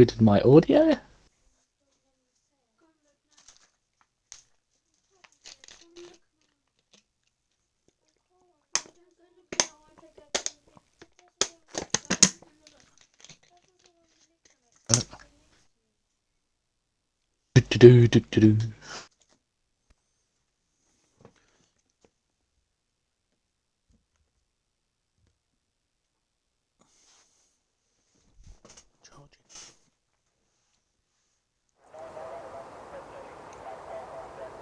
good with my audio. Do.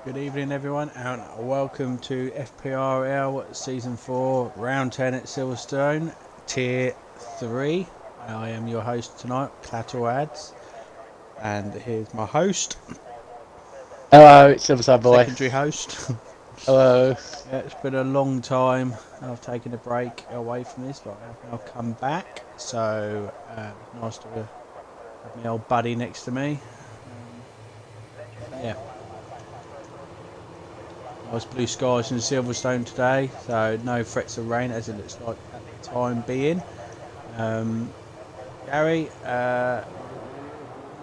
Good evening, everyone, and welcome to FPRL Season 4, Round 10 at Silverstone, Tier 3. I am your host tonight, Clatter Ads, and here's my host, Hello, it's Silverside Boy. secondary host. Hello. Yeah, it's been a long time. I've taken a break away from this, but I've now come back, so it's nice to have my old buddy next to me. Yeah. Nice blue skies in Silverstone today, so no threats of rain as it looks like at the time being. Gary,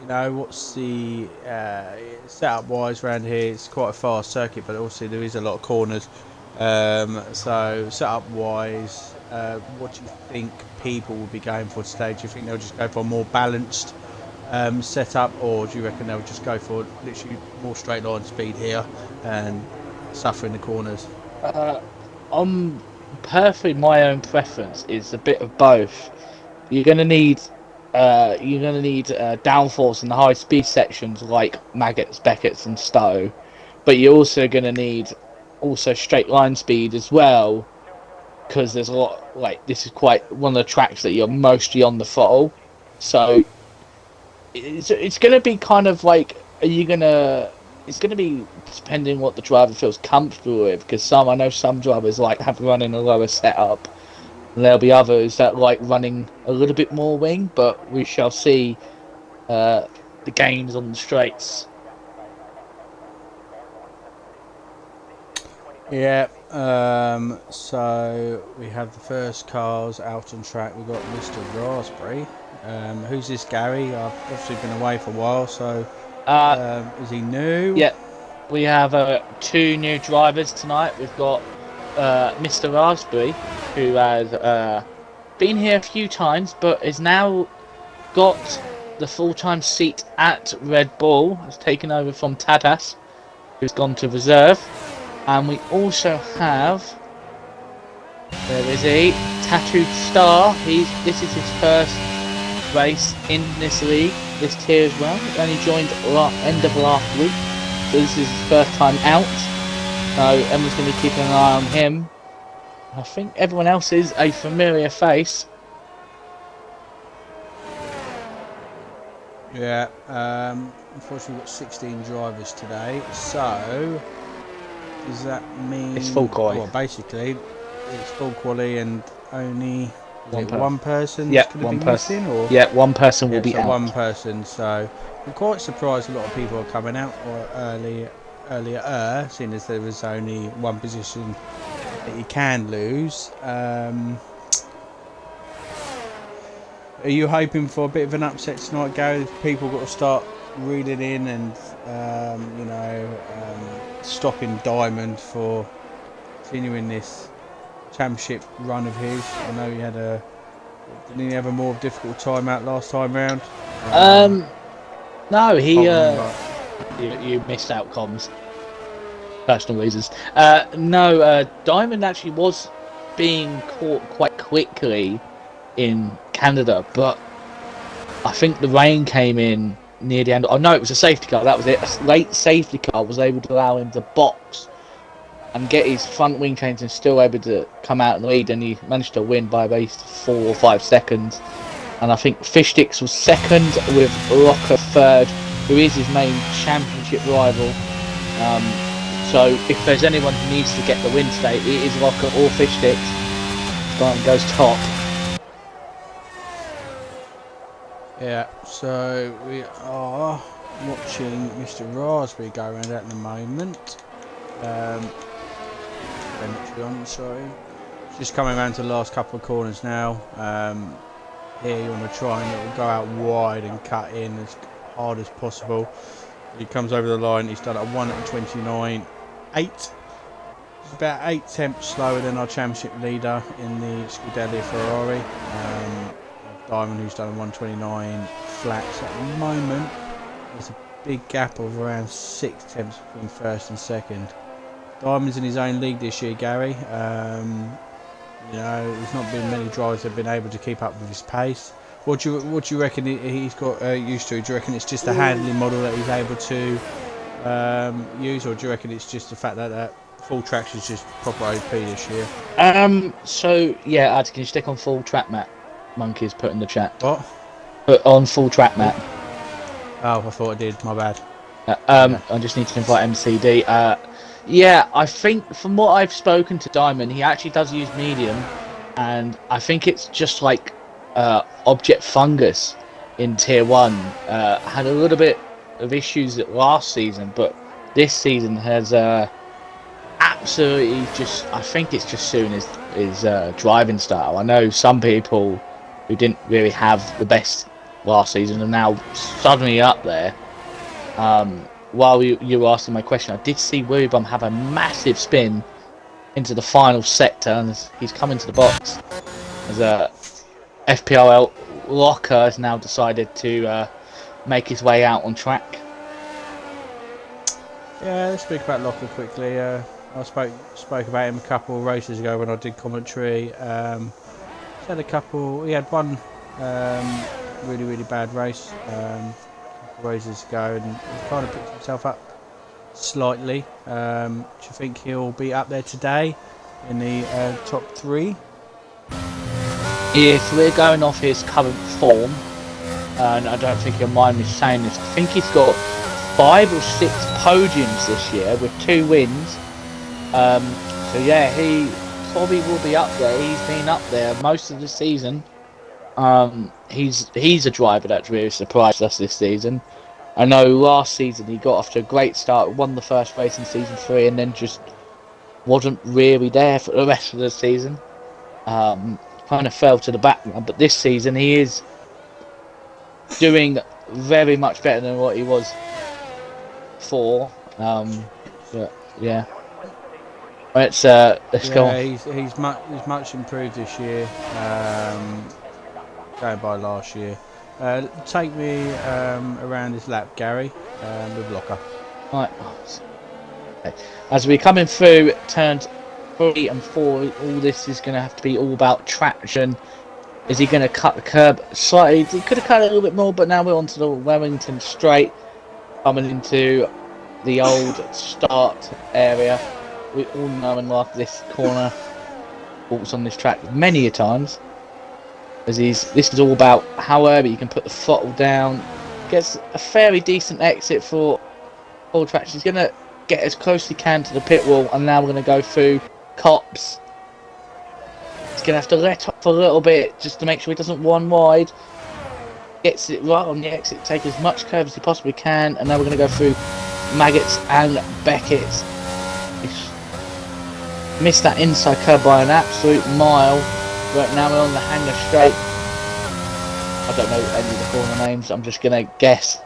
what's the setup wise around here? It's quite a fast circuit, but also there is a lot of corners. So setup wise, what do you think people will be going for today? Do you think they'll just go for a more balanced setup, or do you reckon they'll just go for literally more straight line speed here and suffer in the corners? I'm perfectly my own preference is a bit of both. You're gonna need downforce in the high speed sections like Maggots, Beckett's, and Stowe, but you're also gonna need also straight line speed as well because there's a lot like this is quite one of the tracks that you're mostly on the throttle, so it's gonna be kind of like are you gonna it's going to be depending what the driver feels comfortable with, because I know some drivers like have running a lower setup, and there'll be others that like running a little bit more wing, but we shall see the gains on the straights. Yeah, so we have the first cars out on track. We've got Mr. Raspberry. Who's this Gary? I've obviously been away for a while, so is he new? Yeah, we have two new drivers tonight. We've got Mr. Raspberry, who has been here a few times, but has now got the full-time seat at Red Bull. Has taken over from Tadas, who's gone to reserve. And we also have, where is he? Tattooed Star. This is his first race in this league, this tier as well. He only joined end of last week, so this is his first time out. So Emma's going to be keeping an eye on him. I think everyone else is a familiar face. Yeah, unfortunately we've got 16 drivers today, so does that mean... It's full quality. Well, basically, it's full quality and only one person yeah, going to be missing? Or? Yeah, one person will be out. One person, so I'm quite surprised a lot of people are coming out earlier, seeing as there was only one position that you can lose. Are you hoping for a bit of an upset tonight, Gary? People got to start reeling in and, stopping Diamond for continuing this championship run of his. I know he had didn't he have a more difficult time out last time round? No, you missed out comms. Personal reasons. Diamond actually was being caught quite quickly in Canada, but I think the rain came in near the end. Oh no, it was a safety car, that was it. A late safety car was able to allow him to box and get his front wing change and still able to come out and lead, and he managed to win by at least 4 or 5 seconds. And I think Fishdix was second with Locker third, who is his main championship rival. So if there's anyone who needs to get the win today, it is Locker or Fishdix. Diamond goes top. Yeah, so we are watching Mr. Raspberry go around at the moment. Sorry. Just coming around to the last couple of corners now. here you want to try and go out wide and cut in as hard as possible. He comes over the line, he's done at 1:29.8. About 8 tenths slower than our championship leader in the Scuderia Ferrari. Diamond, who's done 1:29 flats at the moment. There's a big gap of around 6 tenths between first and second. Diamond's in his own league this year, Gary. There's not been many drivers that have been able to keep up with his pace. What do you reckon he's got used to? Do you reckon it's just the handling model that he's able to use, or do you reckon it's just the fact that full tracks is just proper OP this year? So yeah, Ad, can you stick on full track map? Monkey's put in the chat. What? Put on full track map. Oh, I thought I did. My bad. I just need to invite MCD. Yeah, I think from what I've spoken to Diamond, he actually does use medium, and I think it's just like Object Fungus in Tier 1. Had a little bit of issues last season, but this season has absolutely just, I think it's just soon his driving style. I know some people who didn't really have the best last season are now suddenly up there. While you were asking my question, I did see William have a massive spin into the final sector, and he's come into the box as a FPRL Locker has now decided to make his way out on track. Yeah, let's speak about Locker quickly. I spoke about him a couple of races ago when I did commentary. He had one really bad race a couple of races ago, and he kind of picked himself up slightly. Do you think he'll be up there today in the top 3? If we're going off his current form, and I don't think you'll mind me saying this, I think he's got 5 or 6 podiums this year with 2 wins. So yeah, he probably will be up there. He's been up there most of the season. He's a driver that's really surprised us this season. I know last season he got off to a great start, won the first race in season 3, and then just wasn't really there for the rest of the season. Kind of fell to the background, but this season he is doing very much better than what he was before. But yeah, let's go on. He's much improved this year, going by last year. Take me around this lap, Gary, with Locker. Right. Okay. As we're coming through turns 3 and 4, all this is going to have to be all about traction. Is he going to cut the curb slightly? He could have cut it a little bit more, but now we're onto the Wellington Straight, coming into the old start area. We all know and love this corner. Walks on this track many a times. As this is all about how early you can put the throttle down. Gets a fairly decent exit for all tracks. He's going to get as close as he can to the pit wall, and now we're going to go through Cops. He's going to have to let up for a little bit just to make sure he doesn't run wide. Gets it right on the exit, take as much curve as he possibly can, and now we're going to go through Maggots and Beckett's. He's missed that inside curve by an absolute mile, but now we're on the Hanger Straight. I don't know any of the corner names, I'm just going to guess.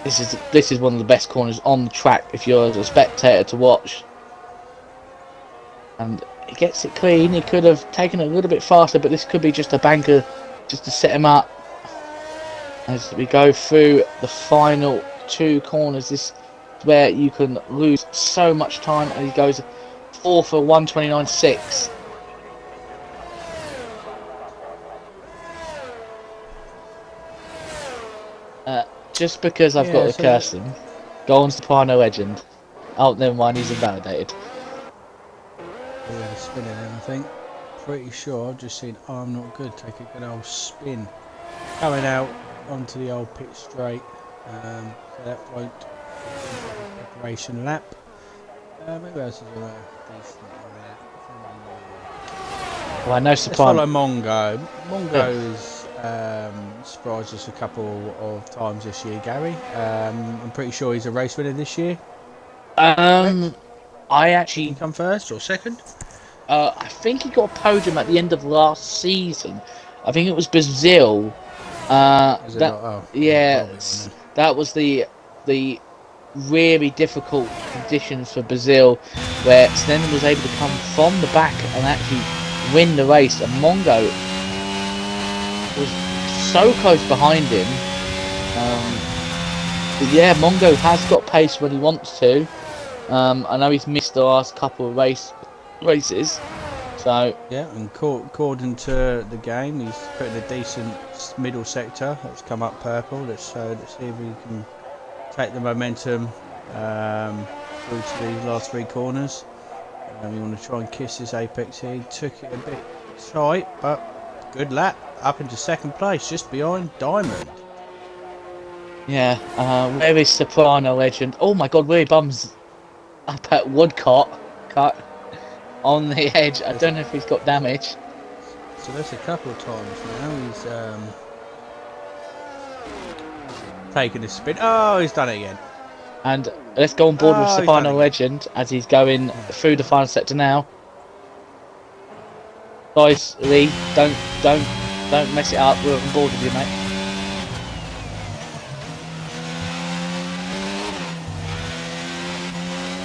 This is one of the best corners on the track if you're a spectator to watch. And he gets it clean. He could have taken it a little bit faster, but this could be just a banker just to set him up. As we go through the final 2 corners, this is where you can lose so much time, and he goes 4 for 1:29.6. Just because I've got the cursing. Golden Soprano legend. Oh, never mind, he's invalidated. Yeah, spinning in, I think. Pretty sure I've just seen I'm not good take a good old spin. Coming out onto the old pit straight. So that won't be a preparation lap. Maybe else is a decent lap. Well, I know Let's Soprano. follow Mongo. Mongo's surprised us a couple of times this year, Gary. I'm pretty sure he's a race winner this year. I actually come first or second. I think he got a podium at the end of last season. I think it was Brazil. Is it That not? Oh, yeah, probably wasn't that was the really difficult conditions for Brazil, where Snennen was able to come from the back and actually win the race, and Mongo was so close behind him. But yeah, Mongo has got pace when he wants to. I know he's missed the last couple of races, so Yeah, and according to the game, he's put in a decent middle sector. That's come up purple. Let's see if he can take the momentum through to these last three corners. You want to try and kiss this apex here. He took it a bit tight, but good lap. Up into second place, just behind Diamond. yeah. Where is Soprano Legend? Oh my God, Willie Bum's up at Woodcott, cut on the edge. I don't know if he's got damage. So that's a couple of times now. He's taken a spin. Oh, he's done it again. And let's go on board with Oh, he's done Soprano it again. Legend as he's going through the final sector now. Guys, Lee, don't mess it up. We're on board with you, mate.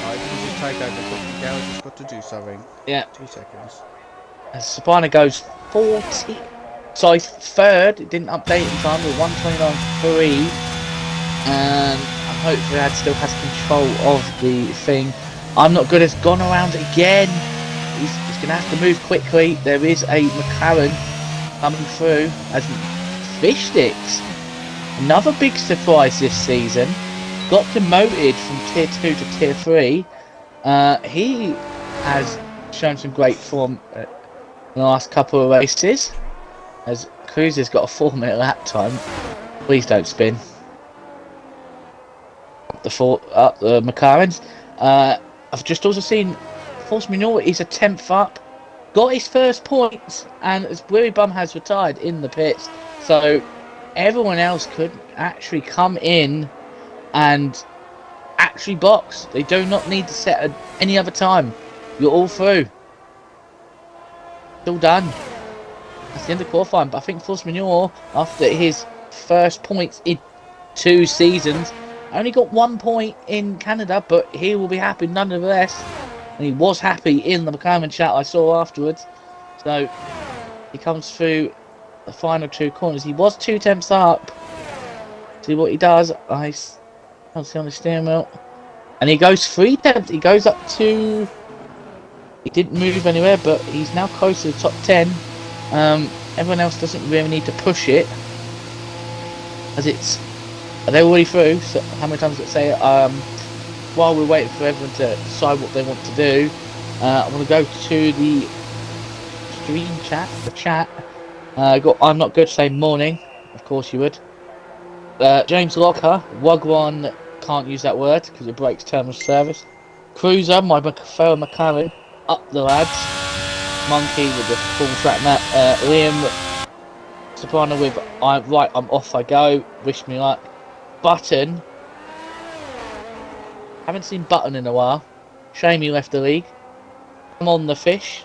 Alright, you can just take over quickly. Gail just got to do something. Yeah. 2 seconds. As Soprano goes 40. Sorry, third. It didn't update in time with 129.3. And hopefully that still has control of the thing. I'm Not Good has gone around again. He's going to have to move quickly. There is a McLaren coming through as Fish Sticks. Another big surprise this season. Got demoted from Tier 2 to Tier 3. He has shown some great form in the last couple of races. As Cruz's got a 4-minute lap time. Please don't spin. Up the McLarens. I've just also seen Force Minor is a 10th up. Got his first points, and as Willie Bum has retired in the pits. So everyone else could actually come in and actually box. They do not need to set any other time. You're all through. It's all done. That's the end of qualifying. But I think Force Minor, after his first points in 2 seasons, only got 1 point in Canada, but he will be happy nonetheless. And he was happy in the McLaren chat I saw afterwards. So he comes through the final 2 corners. He was 2 tenths up. See what he does. I can't see on the steering wheel. And he goes 3 tenths. He goes up to... He didn't move anywhere, but he's now close to the top 10. Everyone else doesn't really need to push it. As it's... Are they already through? So how many times did it say? While we're waiting for everyone to decide what they want to do, I'm going to go to the stream chat, the chat. I'm Not Good saying morning. Of course you would. James Locker, Wagwan, can't use that word because it breaks terms of service. Cruiser, my fellow McLaren, up the lads. Monkey with the full track map. Liam Soprano with I'm off I go. Wish me luck. Button. Haven't seen Button in a while. Shame he left the league. Come on the Fish.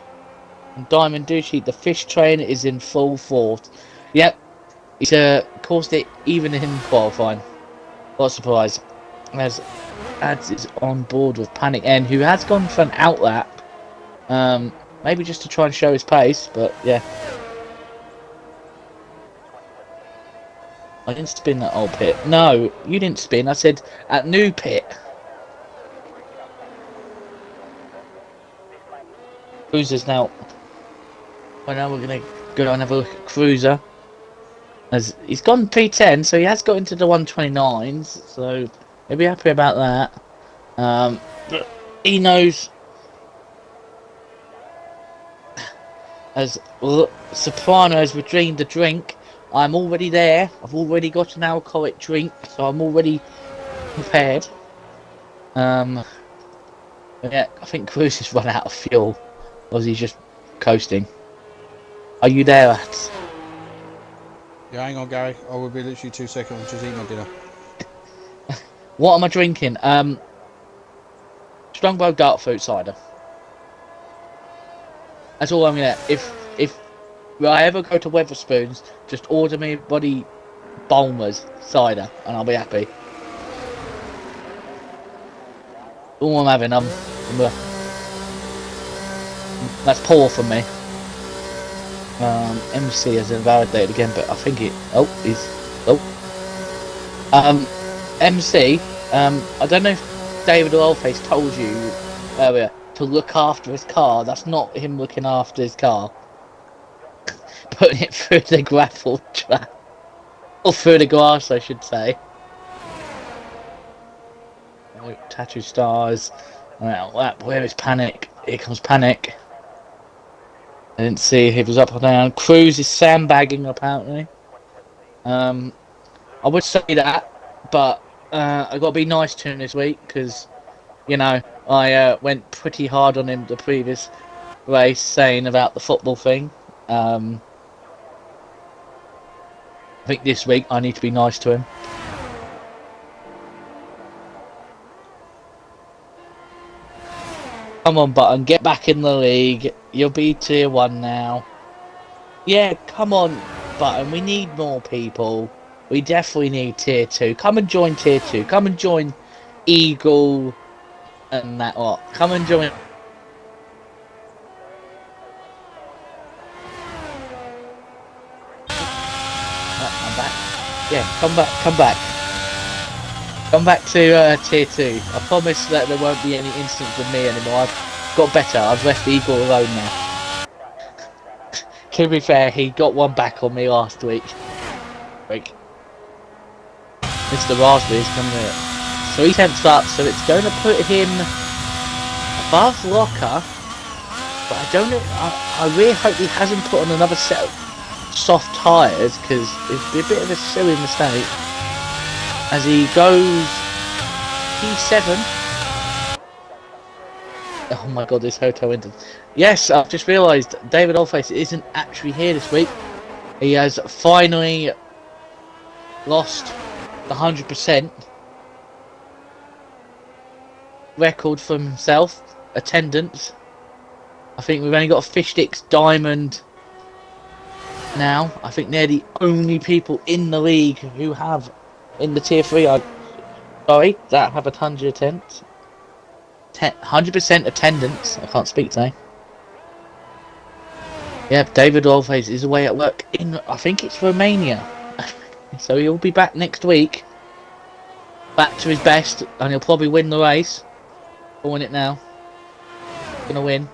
And Diamond Douchey, the Fish train is in full force. Yep. He's caused it even in qualifying. What a surprise. As Ads is on board with Panic N, who has gone for an outlap. Maybe just to try and show his pace, but yeah. I didn't spin that old pit. No, you didn't spin. I said at new pit. Cruiser's now. Well, now we're going to go and have a look at Cruiser. As he's gone P10, so he has got into the 129s. So he'll be happy about that. But he knows. As Soprano has redeemed the drink, I'm already there. I've already got an alcoholic drink, so I'm already prepared. Yeah, I think Cruz has run out of fuel. Or is he just coasting? Are you there, lads? Yeah, hang on, Gary. I will be literally 2 seconds. Just eat my dinner. What am I drinking? Strongbow dark fruit cider. That's all I'm gonna. If I ever go to Weatherspoons, just order me bloody Bulmers cider, and I'll be happy. All I'm having, that's poor from me. MC has invalidated again, but I think MC. I don't know if David Oldface told you earlier to look after his car. That's not him looking after his car. Putting it through the gravel trap. Or through the grass, I should say. Oh, tattoo stars. Well, where is Panic? Here comes Panic. I didn't see if he was up or down. Cruz is sandbagging, apparently. I would say that, but I got to be nice to him this week because, you know, I went pretty hard on him the previous race, saying about the football thing. I think this week I need to be nice to him. Come on, Button, get back in the league. You'll be tier 1 now. Yeah, come on, Button, we need more people. We definitely need tier 2. Come and join tier 2. Come and join Eagle and that lot. Come and join. I'm back. Yeah, come back. Come back to tier 2. I promise that there won't be any incidents with me anymore. I've got better. I've left Eagle alone now. To be fair, he got one back on me last week. Mr. Raspberry's coming in 3 tenths up, so it's going to put him above Locker. But I don't know. I really hope he hasn't put on another set of soft tyres, because it'd be a bit of a silly mistake. As he goes P7. Oh my god, this hotel ended. Yes, I've just realised David Oldface isn't actually here this week. He has finally lost the 100% record from himself. Attendance. I think we've only got a Fish Sticks Diamond now. I think they're the only people in the league who have, in the tier 3, that have 100 attempts. 100% attendance. I can't speak today. Yeah, David Oldface is away at work in, I think it's Romania. So he'll be back next week. Back to his best, and he'll probably win the race. He'll win it now. Gonna win.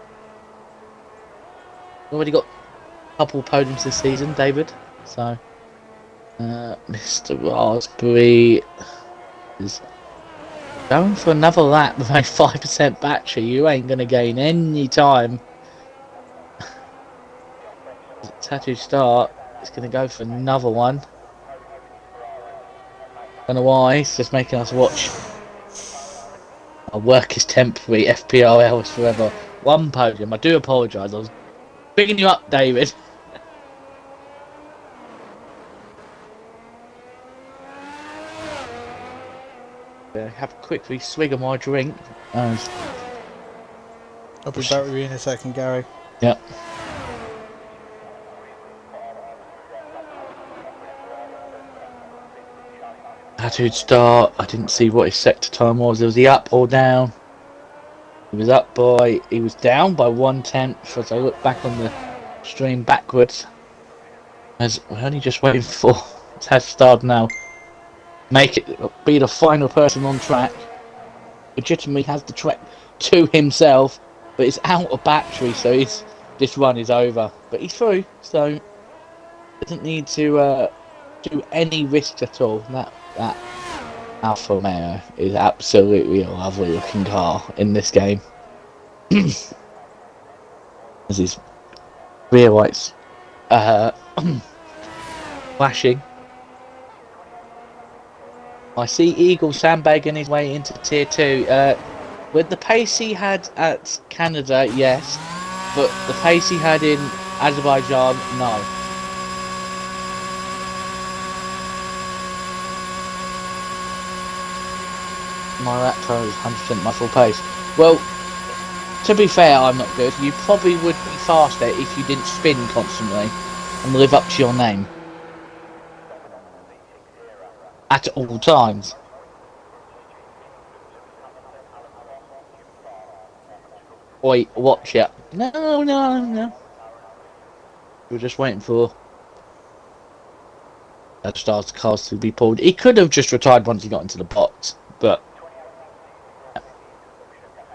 Already got a couple of podiums this season, David. So, Mr. Raspberry is going for another lap with a 5% battery. You ain't gonna gain any time. Tattoo start. It's gonna go for another one. Don't know why. It's just making us watch. Our work is temporary. FPRL is forever. One podium. I do apologise. I was bigging you up, David. Have a quick swig of my drink. I'll be back with you in a second, Gary. Yep. Tattooed start. I didn't see what his sector time was. Was he up or down? He was down by 1/10 as I look back on the stream backwards. As we're only just waiting for Tattooed start now. Make it be the final person on track. Legitimately has the track to himself, but it's out of battery, so this run is over. But he's through, so doesn't need to do any risks at all. That Alfa Romeo is absolutely a lovely looking car in this game. As his rear lights flashing. I see Eagle sandbagging his way into tier 2. With the pace he had at Canada, yes, but the pace he had in Azerbaijan, no. My lap time is 100% my full pace. Well, to be fair, I'm not good. You probably would be faster if you didn't spin constantly. and live up to your name at all times. Oi, watch it. No. We're just waiting for Star's cars to be pulled. He could have just retired once he got into the box, but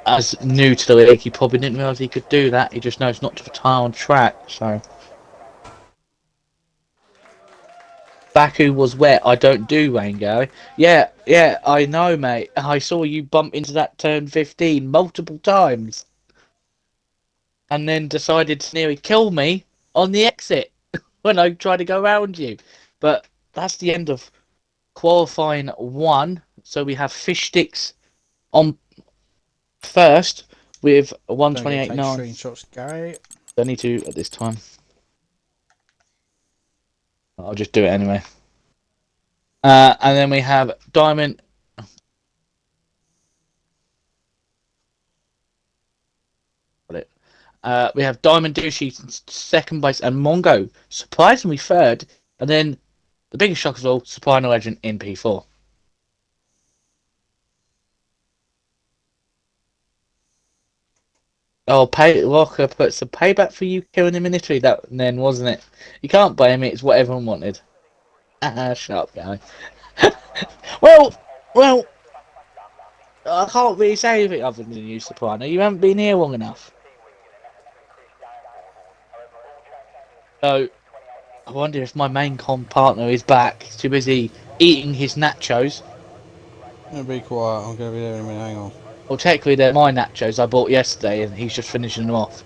as new to the league, he probably didn't realise he could do that. He just knows not to retire on track, so. Baku was wet. I don't do rain, Gary. Yeah, I know, mate. I saw you bump into that turn 15 multiple times. And then decided to nearly kill me on the exit when I tried to go around you. But that's the end of qualifying 1. So we have fish sticks on first with 128.9. Screenshots, Gary. I need to at this time. I'll just do it anyway. And then we have Diamond. Got it. We have Diamond Douchey second place and Mongo surprisingly third. And then the biggest shock of all, Supply Legend in P4. Oh, Walker puts a payback for you killing him in Italy, that then, wasn't it? You can't blame it, it's what everyone wanted. Sharp guy. well, I can't really say anything other than you, Soprano. You haven't been here long enough. So, I wonder if my main partner is back. He's too busy eating his nachos. I'm going to be quiet, I'm going to be there in a minute, hang on. Well, technically they're my nachos I bought yesterday and he's just finishing them off.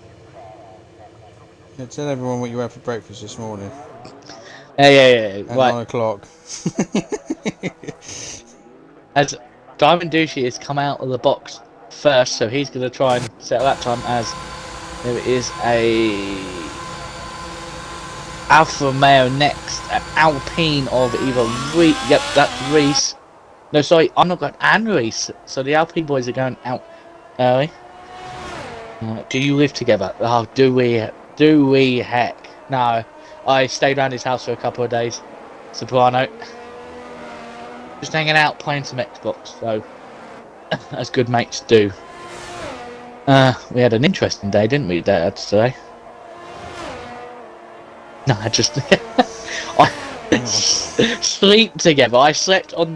Yeah, tell everyone what you had for breakfast this morning. Yeah. At right. 9 o'clock. As Diamond Douchey has come out of the box first, so he's going to try and settle that time as there is a Alfa Romeo next, an Alpine of either Reese. Yep, that's Reese. No, sorry, I'm not going and Reese. So the Alpine boys are going out early. Do you live together? Oh, do we? Do we? Heck, no. I stayed around his house for a couple of days. Soprano. Just hanging out, playing some Xbox. So, as good mates do. We had an interesting day, didn't we, Dad, today? No, I just sleep together. I slept on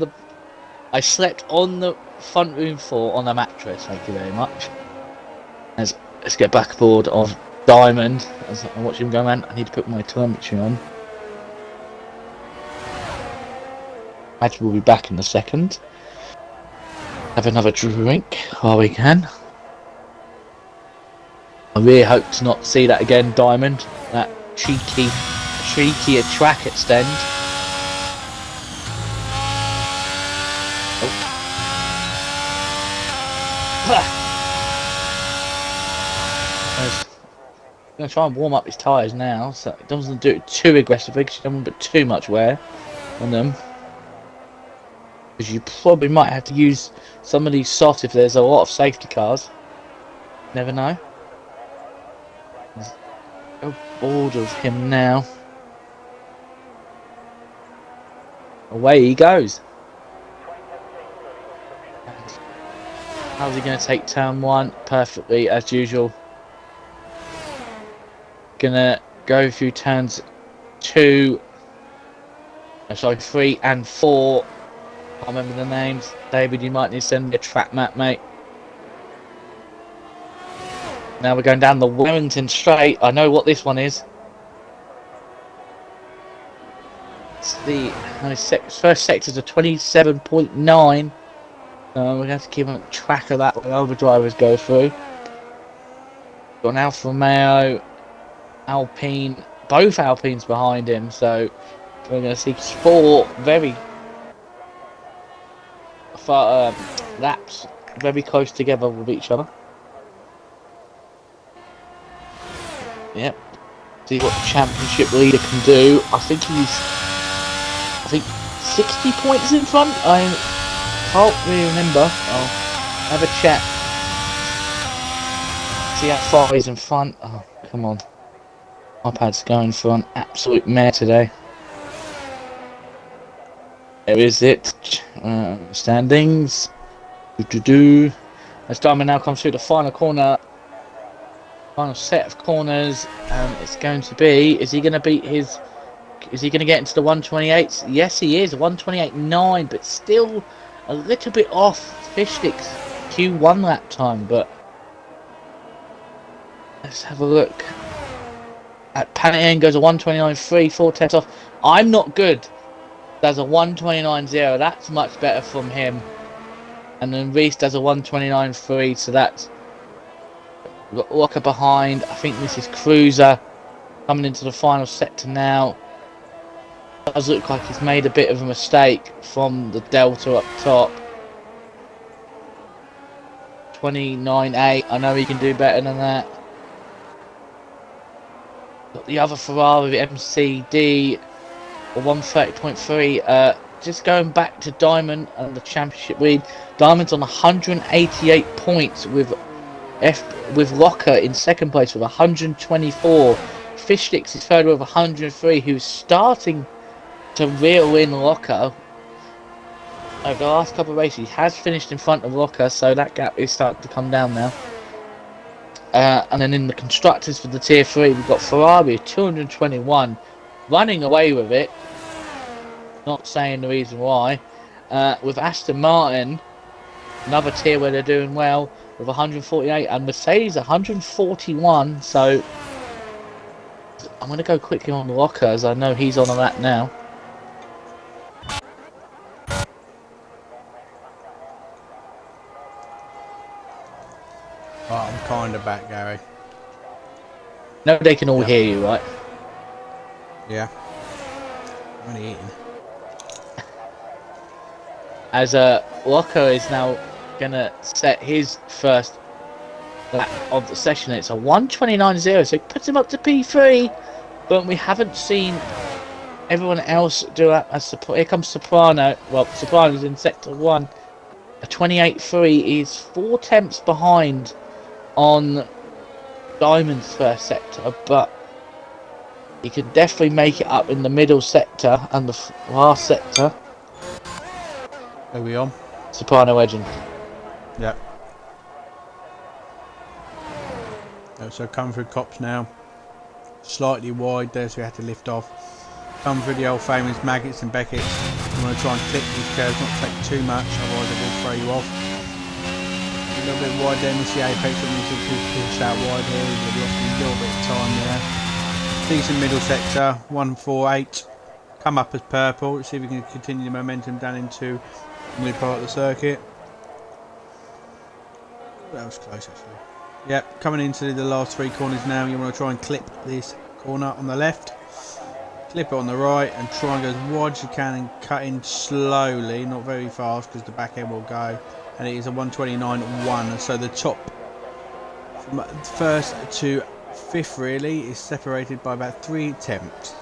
the front room floor on a mattress. Thank you very much. Let's get back aboard of Diamond. As I watch him go around, I need to put my telemetry on. Imagine we'll be back in a second. Have another drink while we can. I really hope to not see that again, Diamond. That cheeky track extend. Oh. I'm going to try and warm up his tyres now, so it doesn't do it too aggressively, because you don't want to put too much wear on them. Because you probably might have to use some of these soft if there's a lot of safety cars. Never know. Go bored of him now. Away he goes. How's he going to take turn 1? Perfectly, as usual. Gonna go through turns 3 and 4. I can't remember the names. David, you might need to send me a track map, mate. Now we're going down the Wellington Straight. I know what this one is. It's the first sector's a 27.9. We're going to have to keep on track of that when other drivers go through. Got an Alfa Romeo, Alpine, both Alpines behind him. So we're going to see 4 very far laps very close together with each other. Yep. See what the championship leader can do. I think he's 60 points in front. I can't really remember. I'll have a check. See how far he's in front. Oh, come on. iPad's going for an absolute mare today. There is it. Standings. As Diamond now comes through the final corner, final set of corners, it's going to be. Is he going to beat his? Is he going to get into the 128s? Yes, he is. 128.9, but still a little bit off Fishstick's Q1 lap time. But let's have a look. At Panayan goes a 129.3, 4 tenths off. I'm not good. Does a 129.0. That's much better from him. And then Reese does a 129.3, so that's we've got Walker behind. I think this is Cruiser coming into the final sector now. Does look like he's made a bit of a mistake from the Delta up top. 29.8. I know he can do better than that. Got the other Ferrari MCD, or 130.3. Just going back to Diamond and the championship lead. Diamond's on 188 points with Locker in second place with 124. Fishsticks is third with 103, who's starting to reel in Locker. Over the last couple of races, he has finished in front of Locker, so that gap is starting to come down now. And then in the constructors for the tier 3, we've got Ferrari 221 running away with it. Not saying the reason why. With Aston Martin, another tier where they're doing well with 148, and Mercedes 141. So I'm going to go quickly on Locker as I know he's on a lap now. Oh, I'm kind of back, Gary. No, they can all hear you, right? Yeah. I'm only eating. As Locker is now going to set his first lap of the session. It's a 129.0, so it puts him up to P3. But we haven't seen everyone else do that. Here comes Soprano. Well, Soprano's in sector 1. A 28.3 is 4 tenths behind on Diamond's first sector, but he could definitely make it up in the middle sector and the last sector. Are we on? Soprano edging. Yep. So come through Cops now. Slightly wide there, so we had to lift off. Come through the old famous Maggots and Beckett's. You want to try and clip these curves, not take too much, otherwise it will throw you off. A little bit wide there, miss the apex, that means to push out wide here. We've lost a little bit of time there. Decent middle sector, 148. Come up as purple. Let's see if we can continue the momentum down into the mid part of the circuit. That was close actually. Yep, coming into the last 3 corners now. You want to try and clip this corner on the left. Clip it on the right and try and go as wide as you can and cut in slowly, not very fast because the back end will go. And it is a 129.1, so the top from first to fifth really is separated by about 3 tenths.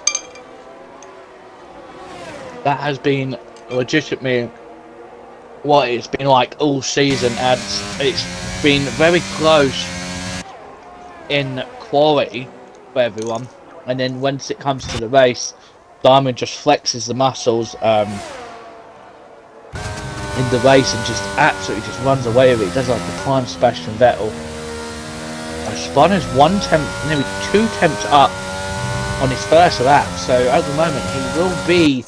That has been legitimately what it's been like all season, and it's been very close in quality for everyone. And then once it comes to the race, Diamond just flexes the muscles in the race and just absolutely just runs away with it. He does like the prime Sebastian Vettel. Spano's 1 tenth, nearly 2 tenths up on his first lap. So at the moment he will be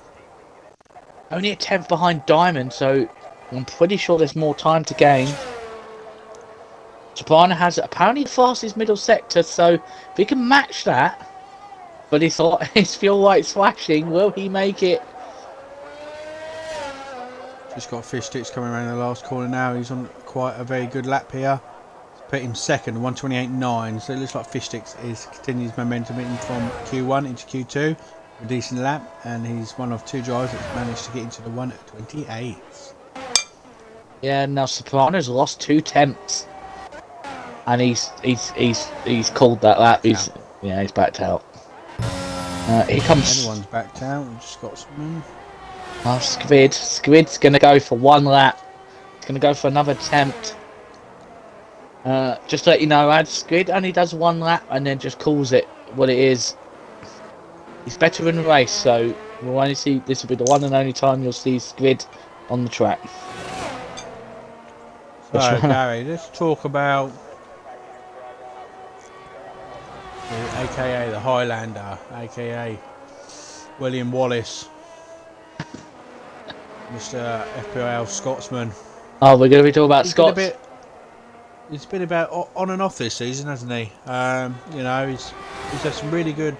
only a tenth behind Diamond. So I'm pretty sure there's more time to gain. Soprano has apparently the fastest middle sector, so if he can match that, but his fuel light's flashing, will he make it? Just got Fish Sticks coming around the last corner now. He's on quite a very good lap here. Put him second, 128.9. So it looks like Fish Sticks continues momentum in from Q1 into Q2. A decent lap, and he's one of 2 drivers that's managed to get into the 128. Yeah, now Soprano's lost 2 tenths, and he's called that lap. He's backed out. Here comes. Anyone's backed out. We've just got some. Oh, Squid. Squid's gonna go for 1 lap. He's gonna go for another attempt. Just to let you know, Squid only does 1 lap and then just calls it what it is. He's better in the race, so we'll only see. This will be the one and only time you'll see Squid on the track. So, Gary, let's talk about AKA the Highlander, AKA William Wallace, Mr. FPL Scotsman. Oh, we're going to be talking about Scots. He's been about on and off this season, hasn't he? You know, he's had some really good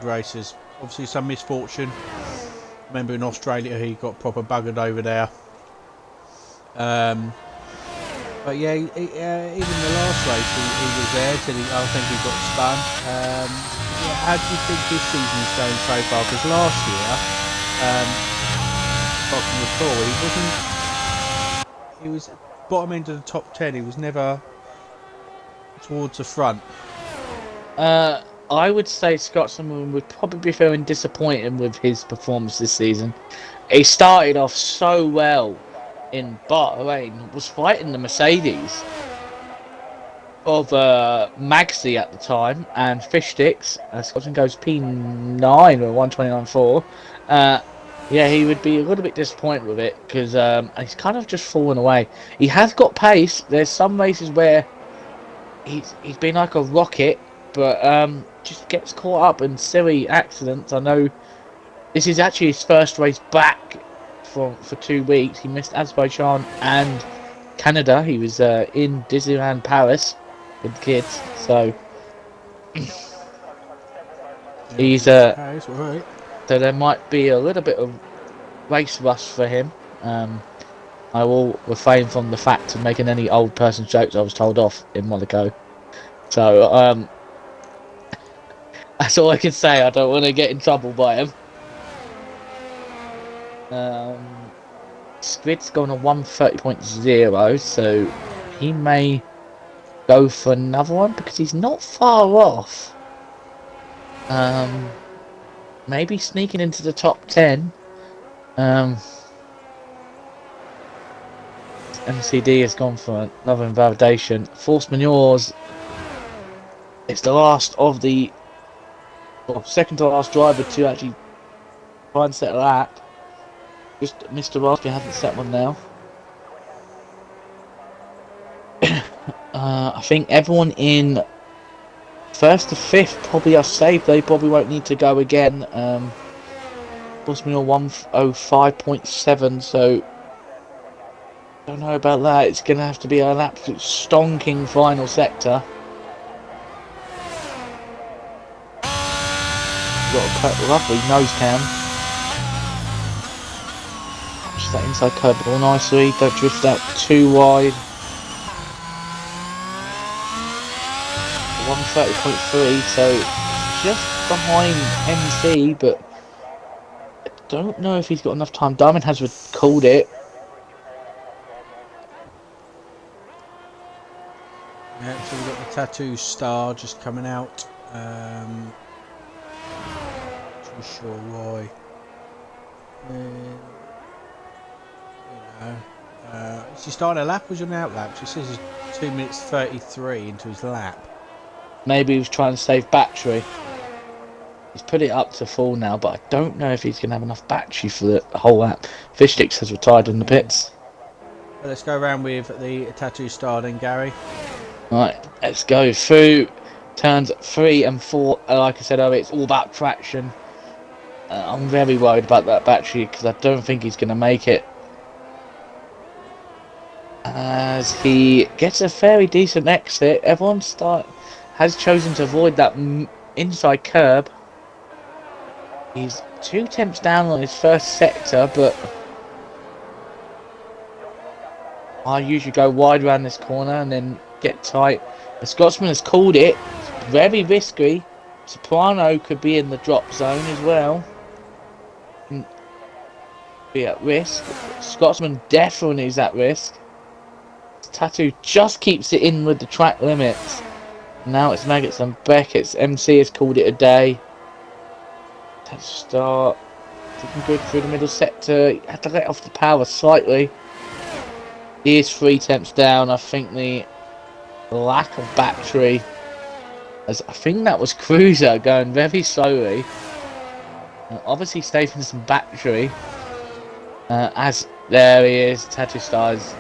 races. Obviously, some misfortune. Remember in Australia, he got proper buggered over there. But yeah, even the last race, he was there till I think he got spun. Yeah, how do you think this season's going so far? Because last year, if I can recall, he was bottom end of the top 10. He was never towards the front. I would say Scotsman would probably be feeling disappointed with his performance this season. He started off so well in Bahrain, was fighting the Mercedes of Magsy at the time and Fish Sticks. Scotsman goes P9 or 129.4. Yeah, he would be a little bit disappointed with it because he's kind of just fallen away. He has got pace. There's some races where he's been like a rocket, but just gets caught up in silly accidents. I know this is actually his first race back for 2 weeks. He missed Azerbaijan and Canada. He was in Disneyland Paris with the kids, so he's so there might be a little bit of race rush for him. I will refrain from the fact of making any old person jokes. I was told off in Monaco, so that's all I can say. I don't want to get in trouble by him. Squid's gone on 130.0, so he may go for another one because he's not far off. Maybe sneaking into the top 10. MCD has gone for another invalidation. Force manures. It's the last of the second to last driver to actually try and set a lap. Just Mr. Raspberry hasn't set one now. I think everyone in first to fifth probably are safe. They probably won't need to go again. Force manure 105.7, so don't know about that. It's going to have to be an absolute stonking final sector. Got a lovely nose cam. Just that inside curve ball nicely. Don't drift out too wide. 130.3, so just behind MC, but I don't know if he's got enough time. Diamond has called it. Yeah, so we've got the tattoo star just coming out. Not too sure why. Is he starting a lap or is he an out lap? So it says he's 2 minutes 33 into his lap. Maybe he was trying to save battery. He's put it up to full now, but I don't know if he's going to have enough battery for the whole lap. Fish Sticks has retired in the pits. Well, let's go around with the tattoo star then, Gary. Right, let's go through turns 3 and 4. Like I said earlier, it's all about traction. I'm very worried about that battery because I don't think he's going to make it. As he gets a fairly decent exit, everyone has chosen to avoid that inside curb. He's 2 tenths down on his first sector, but I usually go wide around this corner and then get tight. The Scotsman has called it. It's very risky. Soprano could be in the drop zone as well. Be at risk. Scotsman definitely is at risk. Tattoo just keeps it in with the track limits. Now it's Maggots and Beckett's. MC has called it a day. Let's start. Looking good through the middle sector. He had to let off the power slightly. He is 3 tenths down. I think the lack of battery As I think that was Cruiser going very slowly. Obviously saving some battery. As there he is, Tattoo Stars.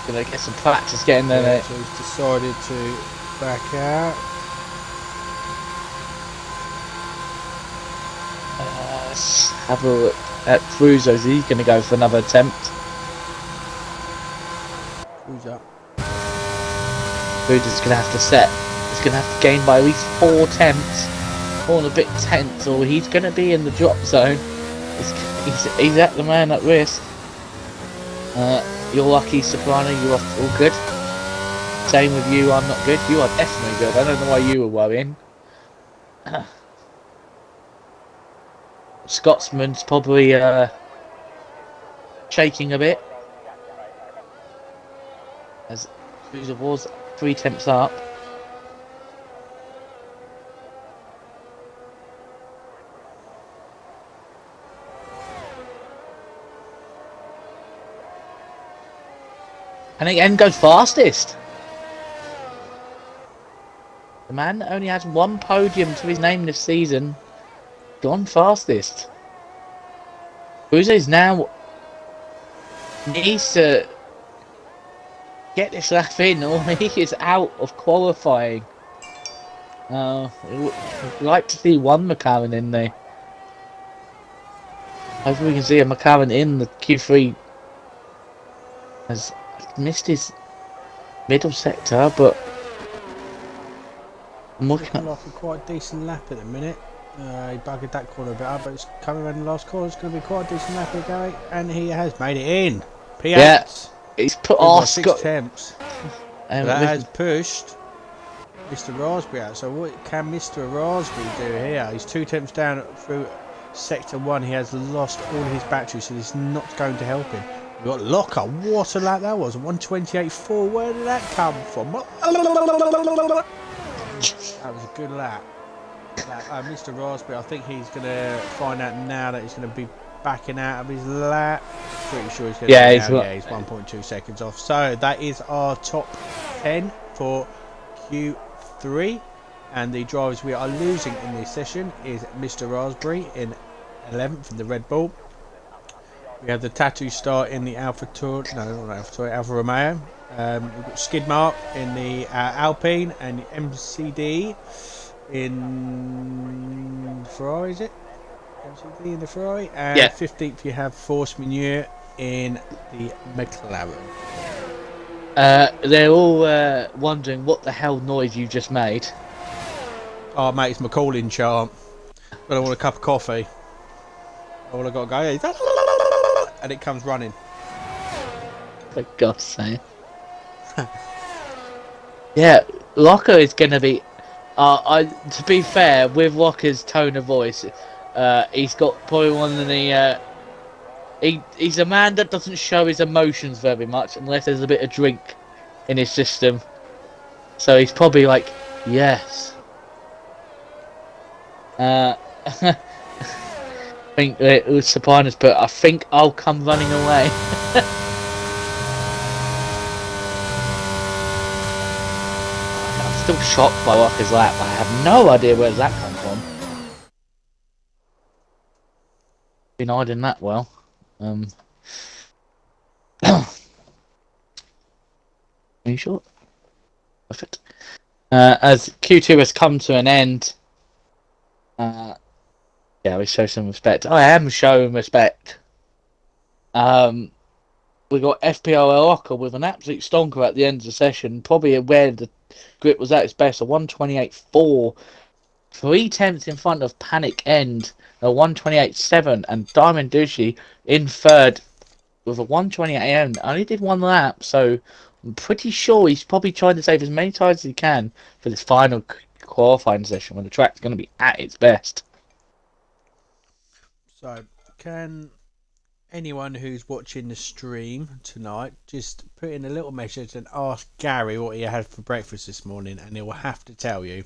Gonna get some practice getting there. Yeah, so he's decided to back out. Let's have a look at Cruiser. Is he gonna go for another attempt? Cruiser. Cruiser's gonna have to set. He's gonna have to gain by at least 4 attempts. All a bit tense, or he's gonna be in the drop zone. He's at the man at risk. You're lucky, Soprano. You're all good. Same with you. I'm not good. You are definitely good. I don't know why you were worrying. Scotsman's probably shaking a bit. As Cruiser was 3 attempts up. And again goes fastest. The man that only has 1 podium to his name this season. Gone fastest. Cruiser is now needs to get this lap in or he is out of qualifying. We'd like to see one McLaren in there. Hopefully we can see a McLaren in the Q3. Has missed his middle sector, but I'm looking at like a quite decent lap at the minute. He buggered that corner a bit up, but it's coming around the last corner. It's going to be quite a decent lap here, Gary, and he has made it in. P8. Yeah, he's put Six attempts. That has pushed Mr. Raspberry out. So what can Mr. Raspberry do here? He's 2 attempts down through sector 1. He has lost all his batteries, so this is not going to help him. We've got Locker. What a lap that was. 128.4. Where did that come from? That was a good lap. Mr. Raspberry, I think he's going to find out now that he's going to be backing out of his lap. Pretty sure he's going to he's 1.2 seconds off. So that is our top 10 for Q3. And the drivers we are losing in this session is Mr. Raspberry in 11th in the Red Bull. We have the Tattoo Star in the Alfa Romeo. We've got Skidmark in the Alpine and MCD in Ferrari, is it? MCD in the Ferrari. And 15th you have Force Manure in the McLaren. They're all wondering what the hell noise you just made. Oh mate, it's my calling chant. But I want a cup of coffee. All I got to go is and it comes running. For God's sake. Yeah, Locker is going to be... to be fair, with Locker's tone of voice, he's got probably one of the... he's a man that doesn't show his emotions very much unless there's a bit of drink in his system. So he's probably like, yes. I think it was Sopranos, but I think I'll come running away. I'm still shocked by Locker's lap. I have no idea where that come from. Been hiding that well. Are you sure? Perfect. As Q2 has come to an end, yeah, we show some respect. I am showing respect. We got FPO Locker with an absolute stonker at the end of the session, probably where the grip was at its best, a 128.4. 3 tenths in front of Panic End, a 128.7, and Diamond Duchy in third with a 128 only did 1 lap, so I'm pretty sure he's probably trying to save as many tires as he can for this final qualifying session when the track's going to be at its best. So, can anyone who's watching the stream tonight just put in a little message and ask Gary what he had for breakfast this morning, and he will have to tell you,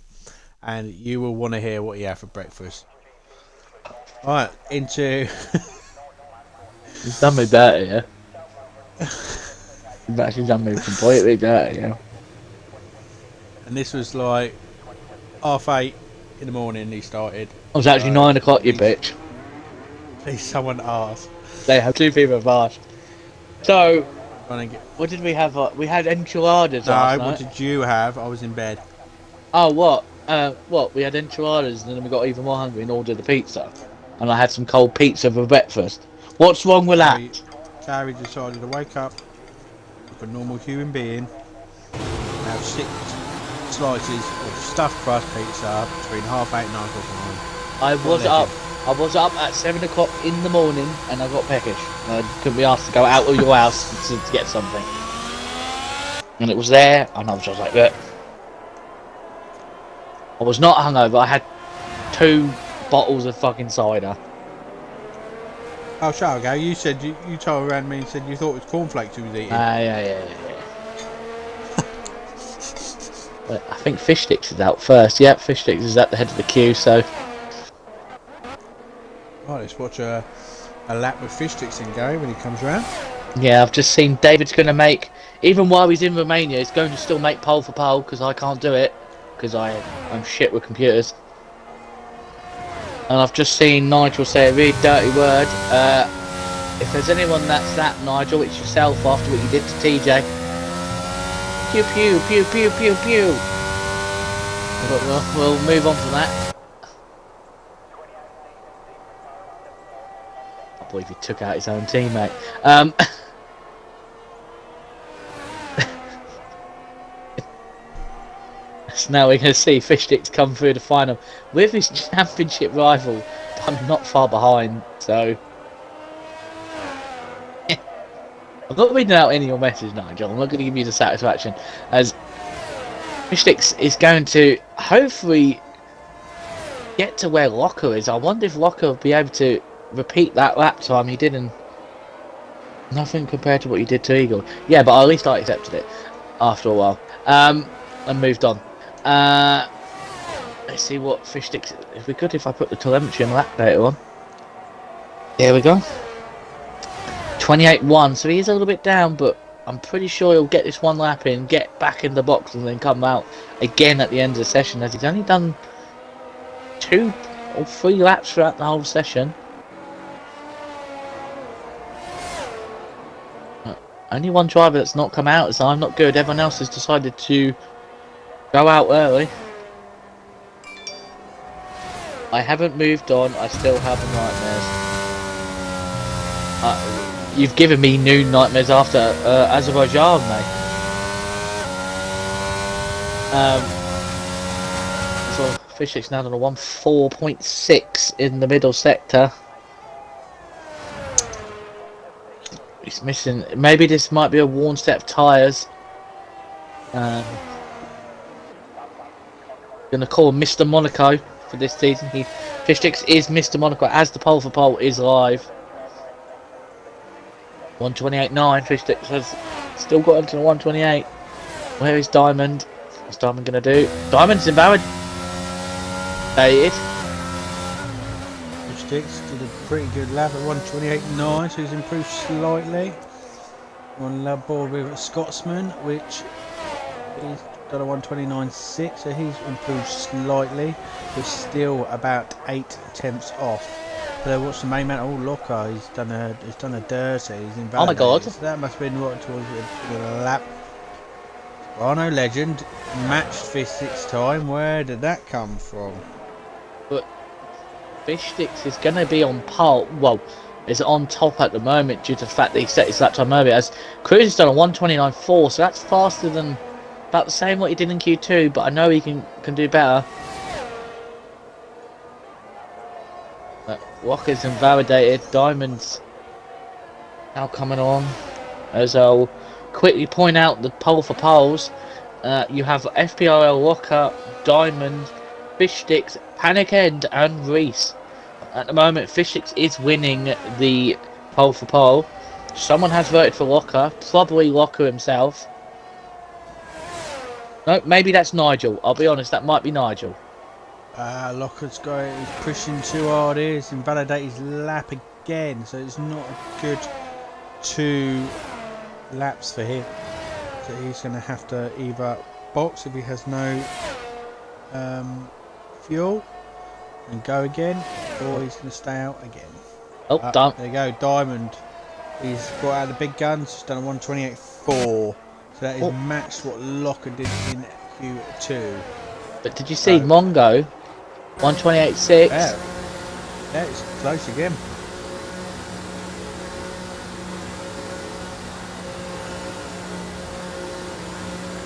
and you will want to hear what he had for breakfast. Alright, into... He's done me dirty, yeah? He's actually done me completely dirty, yeah? And this was like 8:30 in the morning. He started. It was actually 9 o'clock, you bitch. Please, someone asked. They have 2 people have asked. So, Trying to get... what did we have? We had enchiladas last No, night. what did you have? I was in bed. Oh, what? What? We had enchiladas, and then we got even more hungry and ordered the pizza. And I had some cold pizza for breakfast. What's wrong with that? Gary decided to wake up like a normal human being and have 6 slices of stuffed crust pizza between 8:30 and 9 o'clock in the morning. I was up at 7 o'clock in the morning, and I got peckish. I couldn't be asked to go out of your house to get something. And it was there, and I was just like, look. I was not hungover. I had 2 bottles of fucking cider. Oh, shut up, Gary. You said you told around me and said you thought it was cornflakes you was eating. Yeah. But I think fish sticks is out first. Yep, fish sticks is at the head of the queue. So. Right, let's watch a lap with fish sticks in Gary when he comes round. Yeah, I've just seen David's going to make, even while he's in Romania, he's going to still make pole for pole because I can't do it because I'm shit with computers. And I've just seen Nigel say a really dirty word. If there's anyone that's that, Nigel, it's yourself after what you did to TJ. Pew pew pew pew pew pew. But we'll move on from that. I believe he took out his own teammate. So now we're going to see Fish Sticks come through the final with his championship rival. I'm not far behind, so I'm not reading out any of your message, Nigel. I'm not going to give you the satisfaction as Fish Sticks is going to hopefully get to where Locker is. I wonder if Locker will be able to repeat that lap time he did, and nothing compared to what he did to Eagle. Yeah, but at least I accepted it after a while and moved on. Let's see what Fish Sticks. It'd be good if I put the telemetry and lap data on. There we go. 28-1, so he is a little bit down, but I'm pretty sure he'll get this one lap in, get back in the box, and then come out again at the end of the session, as he's only done 2 or 3 laps throughout the whole session. Only one driver that's not come out, so I'm not good. Everyone else has decided to go out early. I haven't moved on. I still have nightmares. You've given me new nightmares after Azerbaijan, mate. So Fish Sticks now on a 1.4.6 in the middle sector. He's missing. Maybe this might be a worn set of tyres. Gonna call him Mr. Monaco for this season. Fish Sticks is Mr. Monaco as the pole for pole is live. 128.9. Fish Sticks has still got into the 128. Where is Diamond? What's Diamond gonna do? Diamond's invalidated. Fish Sticks did a pretty good lap at 128.9, so he's improved slightly. On board with a Scotsman, which is got a 129.6, so he's improved slightly, but still about 8 tenths off. But what's the main man? Oh, Locker, he's done a dirty. He's invalidated. Oh my god! So that must have been what towards the lap. Rhino Legend matched Fish Sticks time. Where did that come from? But Fish Sticks is going to be on pole. Well, is on top at the moment due to the fact that he set his lap time earlier. As Cruz has done a 129.4, so that's faster than about the same what he did in Q2. But I know he can do better. Walker's invalidated. Diamond's now coming on. As I'll quickly point out the pole for poles. You have FPRL, Walker, Diamond, Fish Sticks, Panic End, and Reese. At the moment, Fish Sticks is winning the pole for pole. Someone has voted for Locker, probably Locker himself. No, maybe that's Nigel. I'll be honest, that might be Nigel. Locker's going, he's pushing too hard here. He's invalidated his lap again, so it's not a good 2 laps for him. So he's going to have to either box if he has no fuel, and go again, or he's going to stay out again. Oh, done. There you go, Diamond. He's got out the big guns, he's done a 128.4. So that is matched what Locker did in Q2. But did you see Mongo? 128.6. Yeah, it's close again.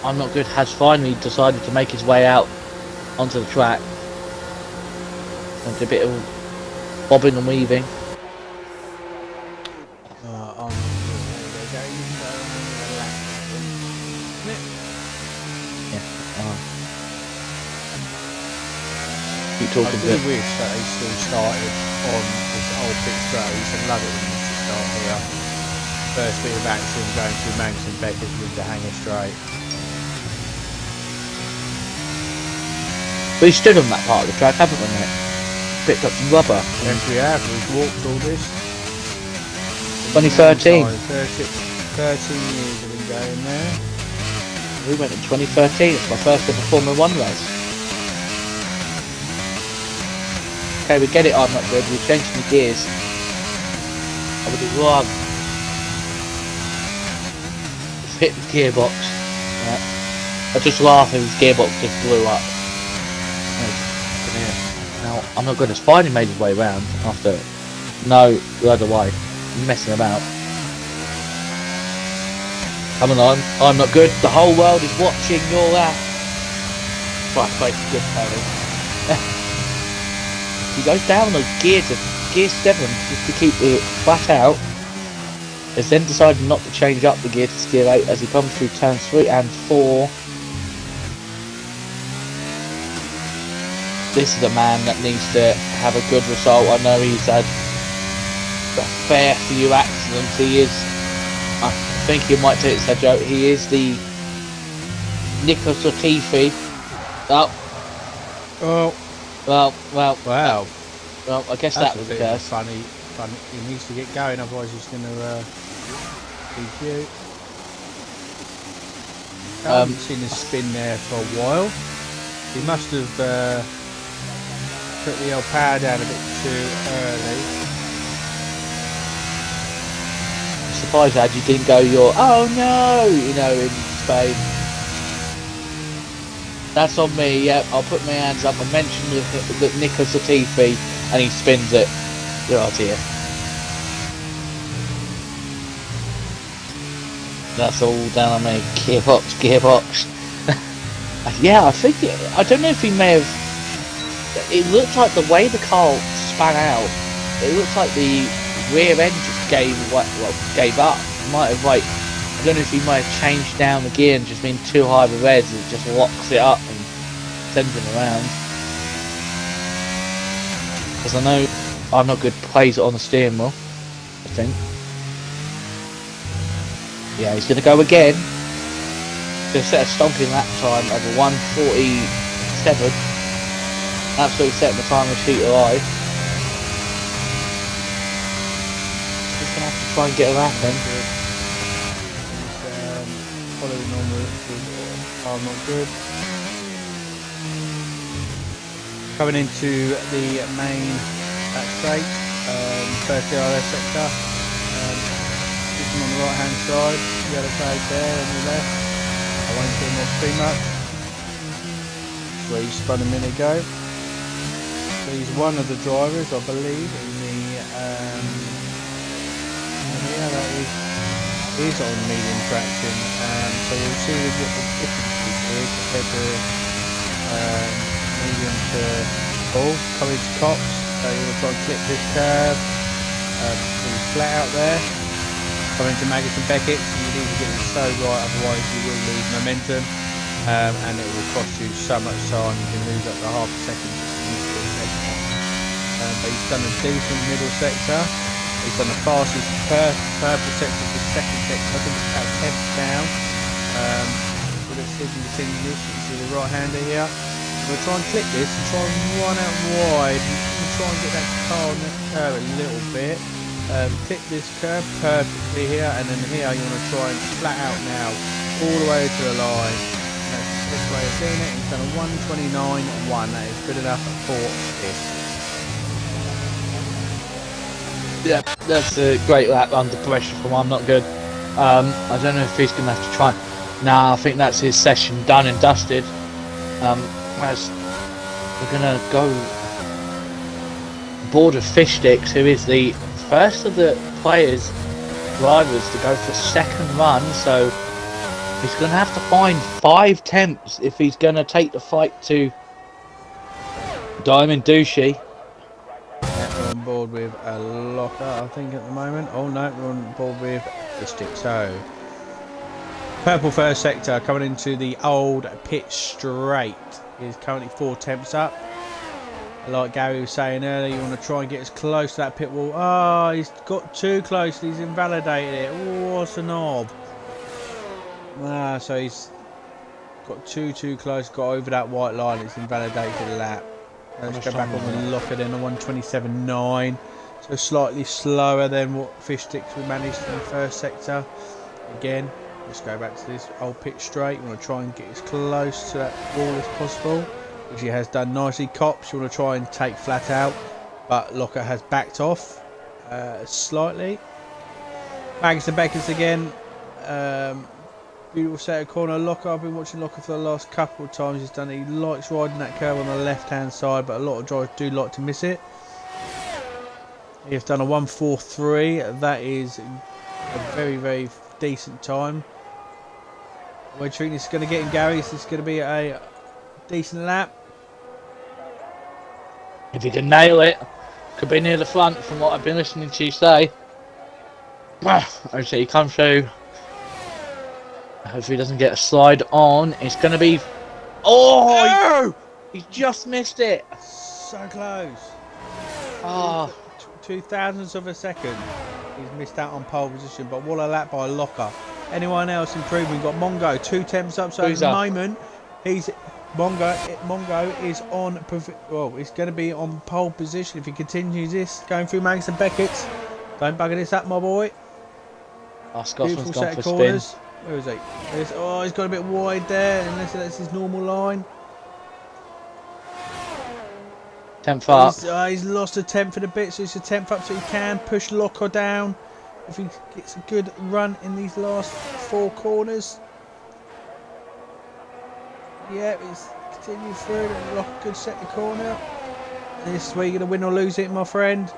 I'm Not Good has finally decided to make his way out onto the track. And a bit of bobbing and weaving. Keep talking I do wish that they still started on this old pit straight. I used to love it when they used to start here. First bit of action going through Manx and Beckers with the hanger straight. We stood on that part of the track, haven't we, mate? Picked up some rubber. Yes, we have. We've walked all this. 2013. 13 years have been going there. We went in 2013. It's my first ever Formula 1 race. Okay, we get it. I'm Not Good. We're changing the gears. I would have run. Just hit the gearbox. Yeah. I just laugh if his gearbox just blew up. Now, I'm Not Good has finally made his way around after the other way, messing about. Coming on, I'm Not Good. The whole world is watching your lap. Right, quite good pony. He goes down the gear 7 just to keep it flat out. Has then decided not to change up the gear to gear 8 as he comes through turns 3 and 4. This is a man that needs to have a good result. I know he's had a fair few accidents. He is, I think you might take this a joke, he is the Nico Latifi. Well, wow. Well, I guess that was a curse. Funny. He needs to get going, otherwise he's going to DQ. I haven't seen him spin there for a while. He must have put the old power down a bit too early. I'm surprised that you didn't go oh no, in Spain. That's on me, yep, I'll put my hands up. I mentioned that Nico Latifi and he spins it. Oh dear. That's all down on me. Gearbox. Yeah, I don't know if he may have... It looks like the way the car span out, it looks like the rear end just gave up. Might have I don't know if he might have changed down the gear and just been too high of a res and it just locks it up and sends him around. Because I know I'm Not Good plays it on the steering wheel, I think. Yeah, he's going to go again. Going to set a stomping lap time of a 1:47. Absolutely setting the time of sheet alive. Just going to have to try and get a lap in. Following on with I'm Not Good. Coming into the main back straight, first DRS sector. Sitting on the right hand side, yellow flag there on the left. I won't do more too much. That's where he spun a minute ago. So he's one of the drivers, I believe, in the yeah, that is on medium traction. So we'll see what the difference is here compared to medium to full. Coming to Cops, so you will try and clip this curve. Really flat out there. Coming to Magus and Beckett, so you need to get it so right, otherwise you will lose momentum, and it will cost you so much time. You can lose up to half a second. But he's done a decent middle sector. He's done the fastest purple sector for the second sector. I think it's about 10th down. So let's see if we can continue this. You can see the right hander here. We'll try and clip this and try and run out wide. And try and get that car on the curve a little bit. Clip this curve perfectly here, and then here you want to try and flat out now, all the way to the line. seen it. He's done a 1:29.1. That is good enough for this. Yeah, that's a great lap under pressure from I'm not good. I don't know if he's going to have to try. Nah, I think that's his session done and dusted. As we're going to go board of Fish Sticks, who is the first of the drivers to go for second run, so he's going to have to find 5 temps if he's going to take the fight to Diamond Douchey. We're on board with a locker, I think, at the moment. Oh no, we're on board with the stick. So, purple first sector coming into the old pit straight is currently 4 temps up. Like Gary was saying earlier, you want to try and get as close to that pit wall. Oh, he's got too close. He's invalidated it. Oh, what a knob. So he's got too close. Got over that white line. It's invalidated the lap. Let's go back on the locker then, a 1:27.9. So slightly slower than what Fish Sticks we managed in the first sector. Again, let's go back to this old pit straight. You want to try and get as close to that wall as possible, which he has done nicely. Cops, you want to try and take flat out, but Locker has backed off slightly. Mags and Beckers again. Beautiful set of corner. Locker, I've been watching Locker for the last couple of times. He's done it. He likes riding that curve on the left hand side, but a lot of drivers do like to miss it. He's done a 1:43. That is a very decent time. Where do you think this is going to get him, Gary? Is this going to be a decent lap? If he can nail it, could be near the front from what I've been listening to you say. Actually, he comes through. Hopefully he doesn't get a slide on. It's going to be... Oh! He just missed it. So close. Oh. 0.002 of a second. He's missed out on pole position, but what a lap by Locker. Anyone else improving? We've got Mongo, 2 temps up. So at the moment, Mongo is on... Well, he's going to be on pole position if he continues this. Going through Manx and Beckett's. Don't bugger this up, my boy. Oh, Scotsman's gone for spin. Where is he? He's got a bit wide there, unless that's his normal line. 10th up. He's lost a 10th in a bit, so it's a 10th up, so he can push Locker down if he gets a good run in these last 4 corners. Yeah, he's continuing through. Locker could set the corner. This is where you're going to win or lose it, my friend.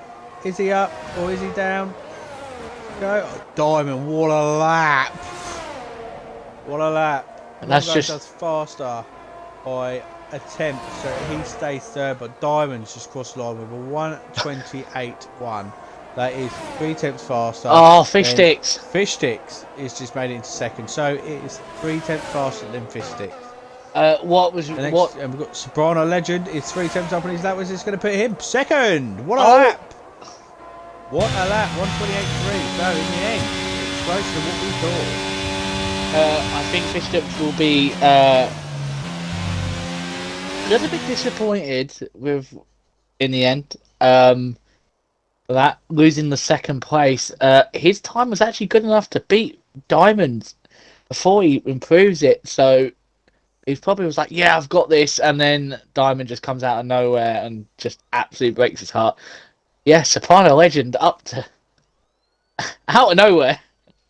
Is he up or is he down? Go. Oh, Diamond, what a lap. What a lap. And that's just does faster by a tenth, so he stays third, but Diamond's just crossed the line with a 1:28.1. That is 3 tenths faster. Oh, Fish Sticks. Fish Sticks is just made it into second, so it is 3 tenths faster than Fish Sticks. What was And what? And we've got Soprano Legend is 3 tenths up on his lap. Was this going to put him second? What a lap! What a lap! 1:28.3. So in the end, it's closer to what we thought. I think Fish Sticks will be a little bit disappointed with in the end. That losing the second place. His time was actually good enough to beat Diamond before he improves it. So he probably was like, "Yeah, I've got this," and then Diamond just comes out of nowhere and just absolutely breaks his heart. Yeah, Soprano Legend up to out of nowhere,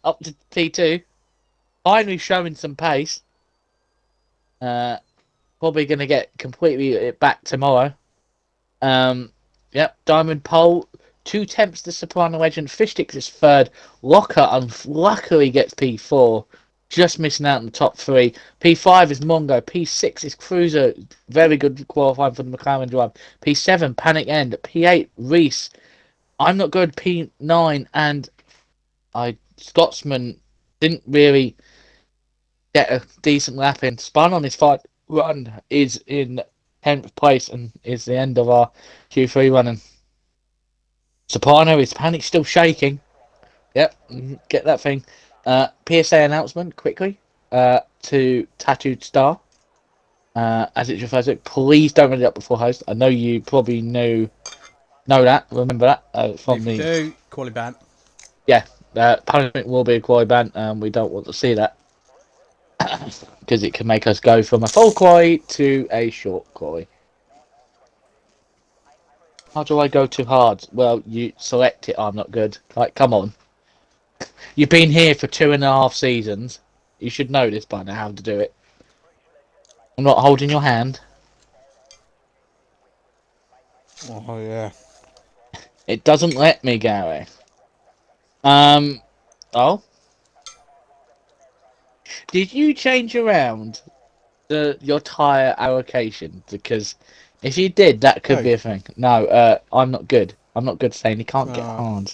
up to T2. Finally showing some pace. Probably going to get completely back tomorrow. Yep, Diamond pole. 2 temps to Soprano Legend. Fish Sticks is third. Locker unluckily gets P4. Just missing out in the top 3. P5 is Mongo. P6 is Cruiser. Very good qualifying for the McLaren drive. P7, Panic End. P8, Reese. I'm not good. P9 and Scotsman didn't really get a decent lap in. Spun on his 5 run is in 10th place and is the end of our Q3 running. Soprano, his panic's still shaking. Yep, get that thing. PSA announcement quickly to Tattooed Star. As it refers to it, please don't read it up before host. I know you probably know that, remember that from if you do, quality ban. Yeah, punishment will be a quality ban, and we don't want to see that. because it can make us go from a full quarry to a short quarry. How do I go too hard? Well, you select it. I'm not good. Like, come on. You've been here for 2.5 seasons. You should know this by now how to do it. I'm not holding your hand. Oh yeah. It doesn't let me, Gary. Oh? Did you change around your tyre allocation? Because if you did, that could Hey. be a thing. No, I'm not good. I'm not good saying you can't get hard.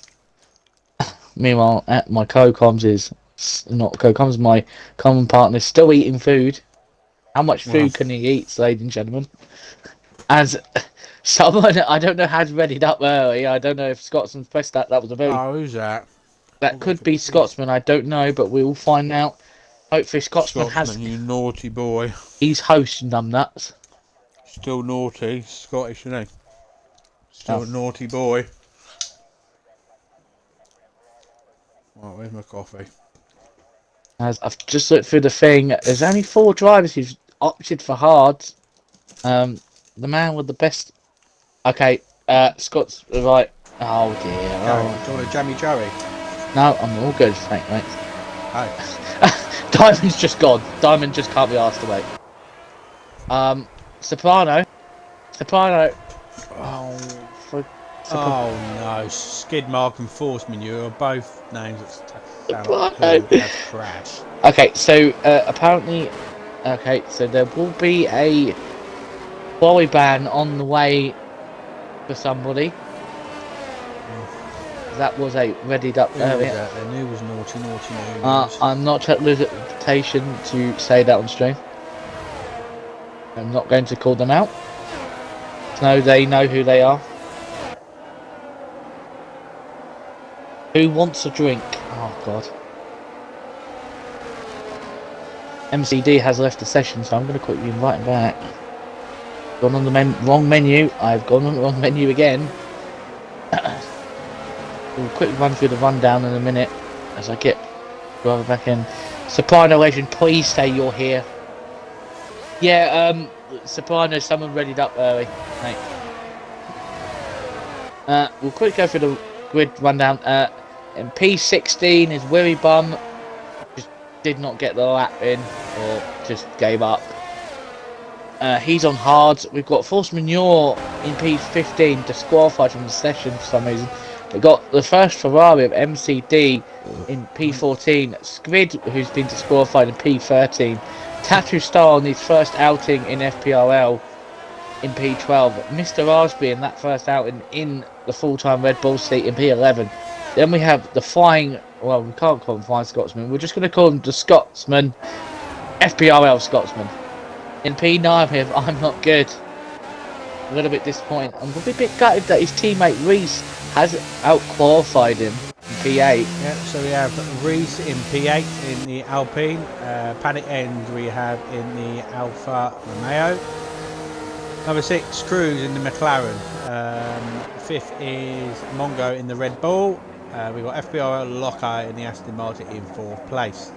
Meanwhile, my co-coms is not co-coms. My common partner is still eating food. How much Well, food can he eat, ladies and gentlemen? As someone, I don't know, has read it up early. I don't know if Scotsman pressed that. That was a very oh, who's that? that What the could fuck be is this? Scotsman. I don't know, but we will find out. Hopefully, Scotsman has. Scotsman, you naughty boy. He's hosting numbnuts. Still naughty. Scottish, isn't he? Still Oh. a naughty boy. Right, where's my coffee? As I've just looked through the thing, there's only 4 drivers who've opted for hard. The man with the best. Okay, Scott's right. Oh dear. Gary, Oh. do you want a jammy Joey? No, I'm all good, thank mate. Hey. Diamond's just gone. Diamond just can't be asked to wait. Soprano. Oh, for Oh no, skid mark and force manure are both names that sound like Soprano. poo have crashed. Okay, so apparently, okay, so there will be a quarry ban on the way for somebody. That was a readied up. Who was that then? Who was naughty news? I'm not at libertation to say that on stream. I'm not going to call them out. No, they know who they are. Who wants a drink? Oh god. MCD has left the session, so I'm going to quickly invite him back. Gone on the wrong menu. I've gone on the wrong menu again. We'll quickly run through the rundown in a minute as I get driver back in. Soprano legend, please say you're here. Yeah, Soprano, someone readied up early, mate. We'll quickly go through the grid rundown. And P16 is Weary Bum. Just did not get the lap in, or just gave up. He's on hard. We've got Force Manure in P15 disqualified from the session for some reason. We've got the first Ferrari of MCD in P14. Squid, who's been disqualified in P13. Tattoo Star on his first outing in FPRL in P12. Mr. Raspberry in that first outing in the full-time Red Bull seat in P11. Then we have the flying, well, we can't call him Flying Scotsman. We're just going to call him the Scotsman, FPRL Scotsman. In P9 we have I'm Not Good. A little bit disappointed. I'm a bit gutted that his teammate Reese has out-qualified him in P8. Yeah, so we have Reese in P8 in the Alpine. Panic End we have in the Alfa Romeo. Number 6, Cruz in the McLaren. 5th is Mongo in the Red Bull. We've got FPR Locker in the Aston Martin in 4th place.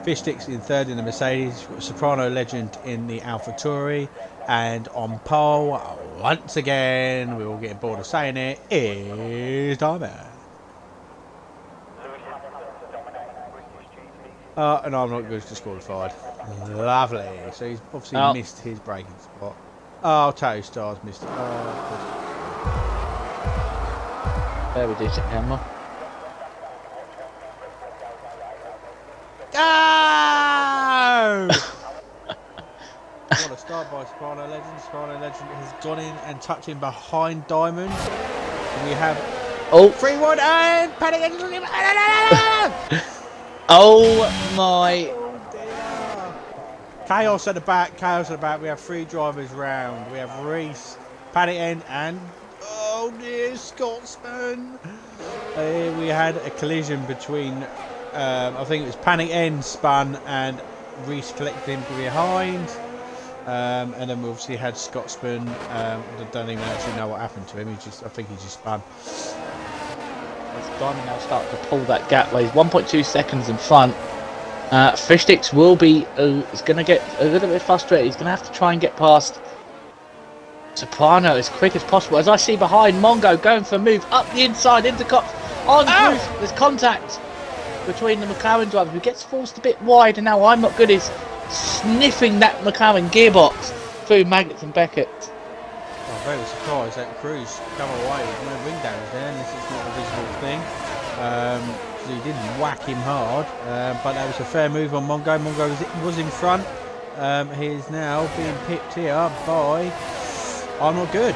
Fishsticks in 3rd in the Mercedes. We've got Soprano Legend in the Alfa Tauri. And on pole, once again, we will get bored of saying it, is Diamond. And I'm not good, disqualified. Lovely. So he's obviously missed his braking spot. Oh, Tattoo Star's missed it. Very decent camera. Oh! What a start by Soprano Legend. Soprano Legend has gone in and touched him behind Diamond. And we have 3-1 and Panic Engine. Oh my. Chaos at the back, chaos at the back. We have 3 drivers round. We have Reese, Panic End, and oh dear, Scotsman. We had a collision between, I think it was Panic End spun and Reese collected him from behind. And then we obviously had Scotsman. Don't even actually know what happened to him. I think he just spun. Diamond now starting to pull that gap where he's 1.2 seconds in front. Fish Sticks will be is going to get a little bit frustrated. He's going to have to try and get past Soprano as quick as possible. As I see behind, Mongo going for a move up the inside into Cops on Cruz. There's contact between the McLaren driver, who gets forced a bit wide, and now I'm Not Good is sniffing that McLaren gearbox through Maggots and Beckett. I'm very surprised that Cruz come away with no ring damage there, and this is not a visible thing. He didn't whack him hard, but that was a fair move on Mongo. Mongo was in front. He is now being pipped here by I'm Not Good.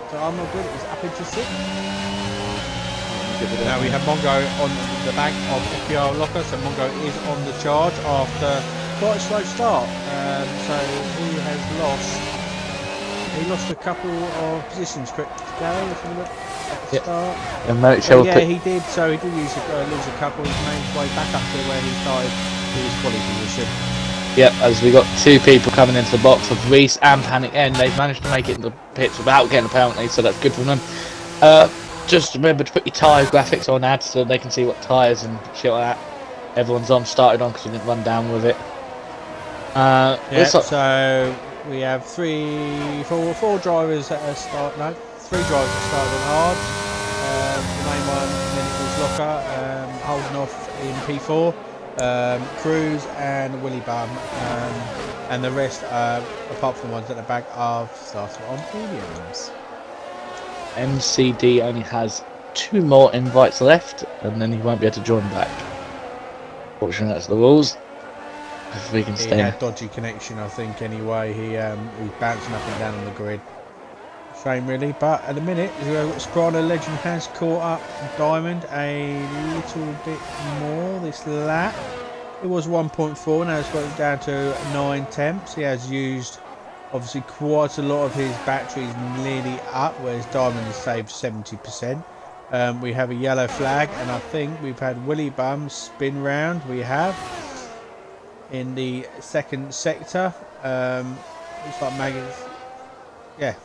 So I'm Not Good is up into 6th. Now we have Mongo on the back of FPR Locker, so Mongo is on the charge after quite a slow start. So he has lost a couple of positions. Gary, if you look at the start. And he did. So he did lose a couple. He's made his way back up to where he started with his quality position. Yep, as we got 2 people coming into the box of Reese and Panic N. They've managed to make it in the pits without getting a penalty, so that's good for them. Just remember to put your tyre graphics on ads so they can see what tyres and shit like that everyone's started on, because you didn't run down with it. So we have 4 drivers that start. No, 3 drivers that started on hard. The main one, then it was Locker, holding off in P4. Cruz and Willy Bum, and the rest, apart from the ones at the back, are started on mediums. MCD only has 2 more invites left, and then he won't be able to join back. Fortunately, that's the rules. If we can stay. He had dodgy connection, I think. Anyway, he's bouncing up and down on the grid. Shame, really. But at the minute, Soprano Legend has caught up Diamond a little bit more this lap. It was 1.4, now it's got it down to 9 temps. He has used, obviously, quite a lot of his batteries nearly up, whereas Diamond has saved 70%. We have a yellow flag, and I think we've had Willy Bum spin round. We have in the second sector. Looks like Maggots. Yeah,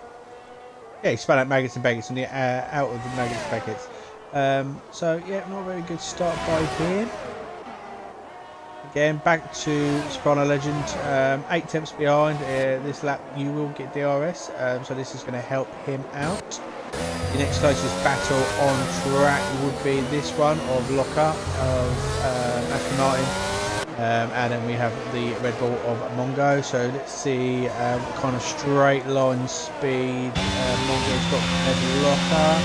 he spun out Maggots and Beckets on the out of the Maggots and Beckets. So yeah, not a very good start by him. Again, back to Soprano Legend, 8 temps behind. This lap you will get DRS, so this is going to help him out. The next closest battle on track would be this one of Locker of Aston Martin, and then we have the Red Bull of Mongo. So let's see what kind of straight line speed Mongo's got compared to Locker.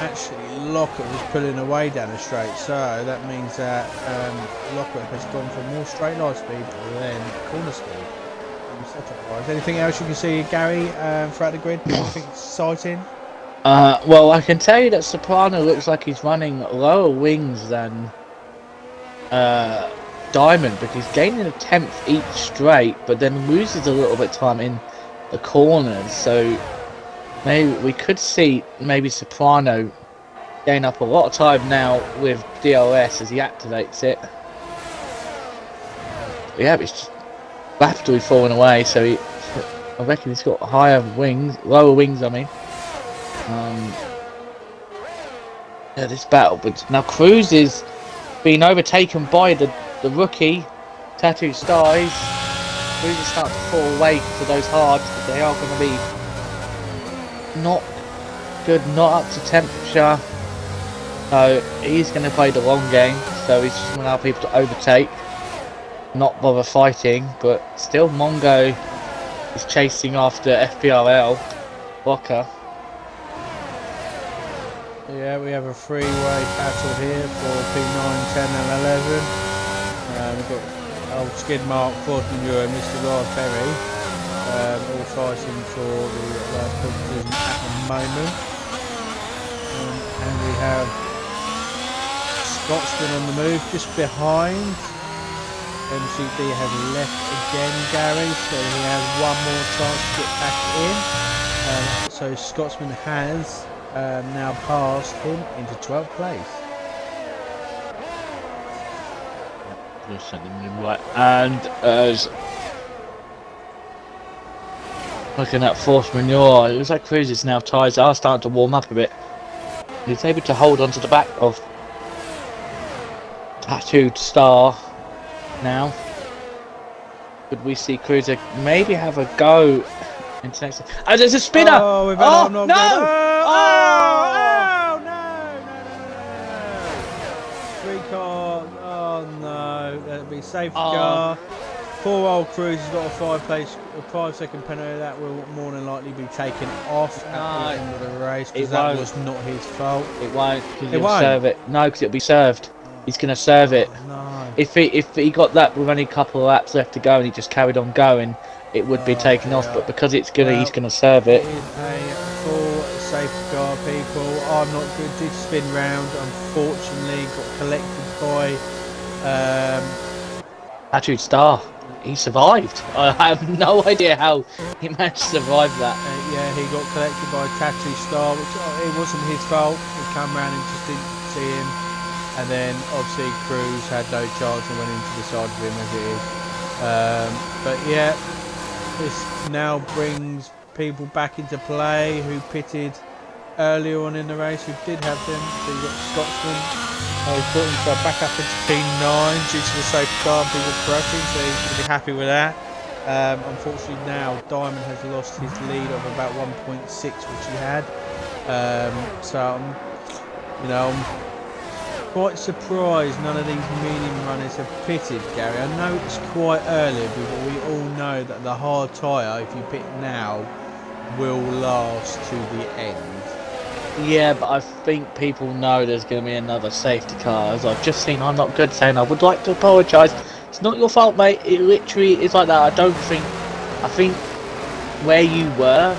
Actually, Locker was pulling away down the straight, so that means that Locker has gone for more straight line speed than corner speed. Anything else you can see, Gary, throughout the grid? Anything exciting? Well, I can tell you that Soprano looks like he's running lower wings than Diamond, because he's gaining a 10th each straight, but then loses a little bit of time in the corners. So maybe we could see Soprano gain up a lot of time now with DRS as he activates it. Yeah, but it's just rapidly falling away, so I reckon he's got lower wings, I mean. Yeah, this battle, but now Cruz is being overtaken by the rookie, Tattoo Skies. Cruz is starting to fall away to those hards, but they are going to be not good, not up to temperature. So he's going to play the long game, so he's just going to allow people to overtake, not bother fighting. But still, Mongo is chasing after FPRL Locker. Yeah, we have a three-way battle here for P9, 10 and 11. We've got old Skidmark, Fortune and Mr. Rod Ferry, all fighting for the last position at the moment. And we have Scotsman on the move just behind. MCD has left again, Gary, so he has one more chance to get back in. So Scotsman has now passed him into 12th place. Just sending him right, and looking at force manure, it looks like Cruz's now tyres are starting to warm up a bit. He's able to hold onto the back of tattooed star now. Could we see Cruiser maybe have a go into next? Oh, there's a spinner! Oh, we've had Oh, our knock no! dead. Oh! Oh, no. 3 car. Oh, no. That'll be safety car. Poor old Cruz has got a 5-second penalty. That will more than likely be taken off at the end of the race because that was not his fault. It won't, because he'll serve it. No, because it'll be served. He's going to serve it. No. If he got that with only a couple of laps left to go and he just carried on going, it would be taken off. But because he's going to serve it. It is a full safety car, people. I'm not good. Did spin round. Unfortunately, got collected by Tattooed Star. He survived. I have no idea how he managed to survive that. Yeah, he got collected by Tattoo Star, which it wasn't his fault. He came round and just didn't see him. And then obviously Cruz had no chance and went into the side of him as it is. But yeah, this now brings people back into play who pitted earlier on in the race, who did have them. So you've got Scotsman. He's put himself back up into P9 due to the safety car and people crashing, so he's going to be happy with that. Unfortunately now Diamond has lost his lead of about 1.6 which he had. So I'm quite surprised none of these medium runners have pitted, Gary. I know it's quite early, but we all know that the hard tyre, if you pit now, will last to the end. Yeah, but I think people know there's going to be another safety car. As I've just seen, I'm not good saying I would like to apologise. It's not your fault, mate. It literally is like that. I think where you were,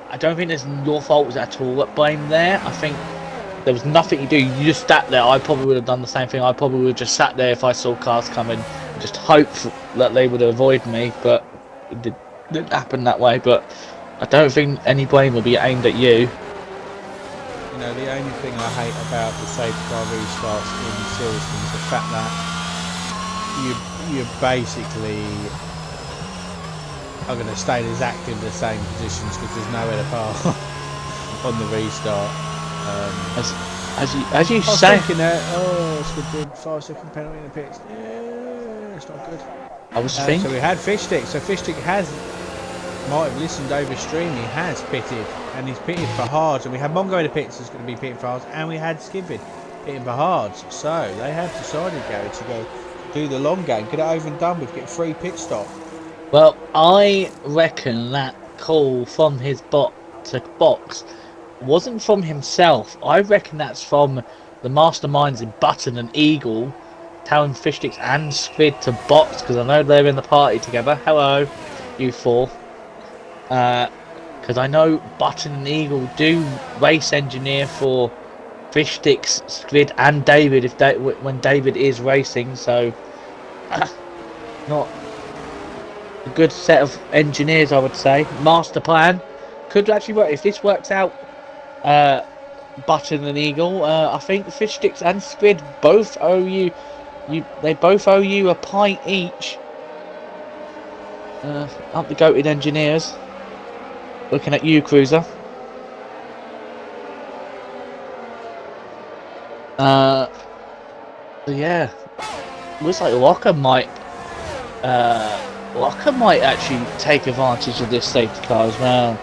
I don't think there's your fault at all at blame there. I think there was nothing you do. You just sat there. I probably would have done the same thing. I probably would have just sat there if I saw cars coming and just hoped that they would avoid me. But it didn't happen that way. But I don't think any blame will be aimed at you. You know, the only thing I hate about the safety car restarts in Silverstone is the fact that you basically are going to stay exactly in the same positions because there's nowhere to park on the restart. As you I was say, thinking that, it's a good 5-second penalty in the pits. Yeah, it's not good. I was thinking. So we had Fishstick. So Fishstick might have listened over stream. He has pitted, and he's pitted for hards. And we had Mongo in the pits that's going to be pitting for hards, and we had Skipping pitting for hards. So they have decided, Gary, to go do the long game, get it over and done with, get free pit stop. Well, I reckon that call from his box wasn't from himself. I reckon that's from the masterminds in Button and Eagle telling Fishsticks and Squid to box, because I know they're in the party together. Hello, you four. Because I know Button and Eagle do race engineer for Fishsticks, Squid and David when David is racing, so not a good set of engineers, I would say. Master plan could actually work if this works out. Button and Eagle, I think Fishsticks and Squid both owe you. They both owe you a pint each. Aren't the goated engineers? Looking at you, Cruiser. Yeah, looks like Locker might actually take advantage of this safety car as well.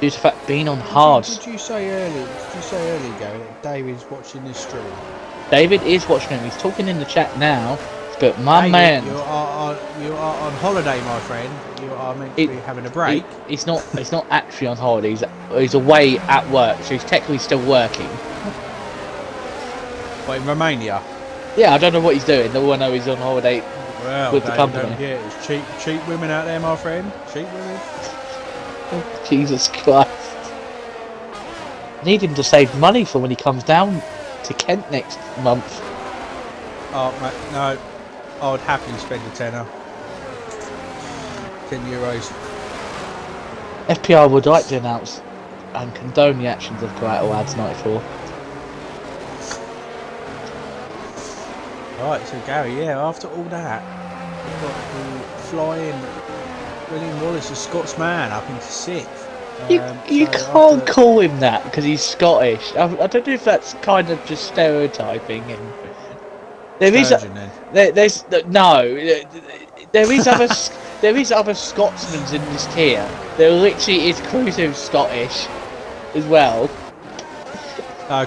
Due to the fact being on hards. Did you say earlier, Gary, that David's watching this stream? David is watching him. He's talking in the chat now. But my David, man, you are on holiday, my friend. You are meant to be having a break. He's not actually on holiday. He's away at work, so he's technically still working. What, in Romania? Yeah, I don't know what he's doing. All I know he's on holiday with the company. It's cheap women out there, my friend. Cheap women. Jesus Christ! Need him to save money for when he comes down to Kent next month. Oh, mate, no. I would happily spend a tenner. €10. FPR would like to announce and condone the actions of Collateral Ads 94. Right, so Gary, after all that, we've got the flying William Wallace, the Scotsman, up into 6th. You So can't after call him that because he's Scottish. I don't know if that's kind of just stereotyping him. There is Sturgeon, then. there's no there is other there is other Scotsmen in this tier. There literally is Cruz who's Scottish as well.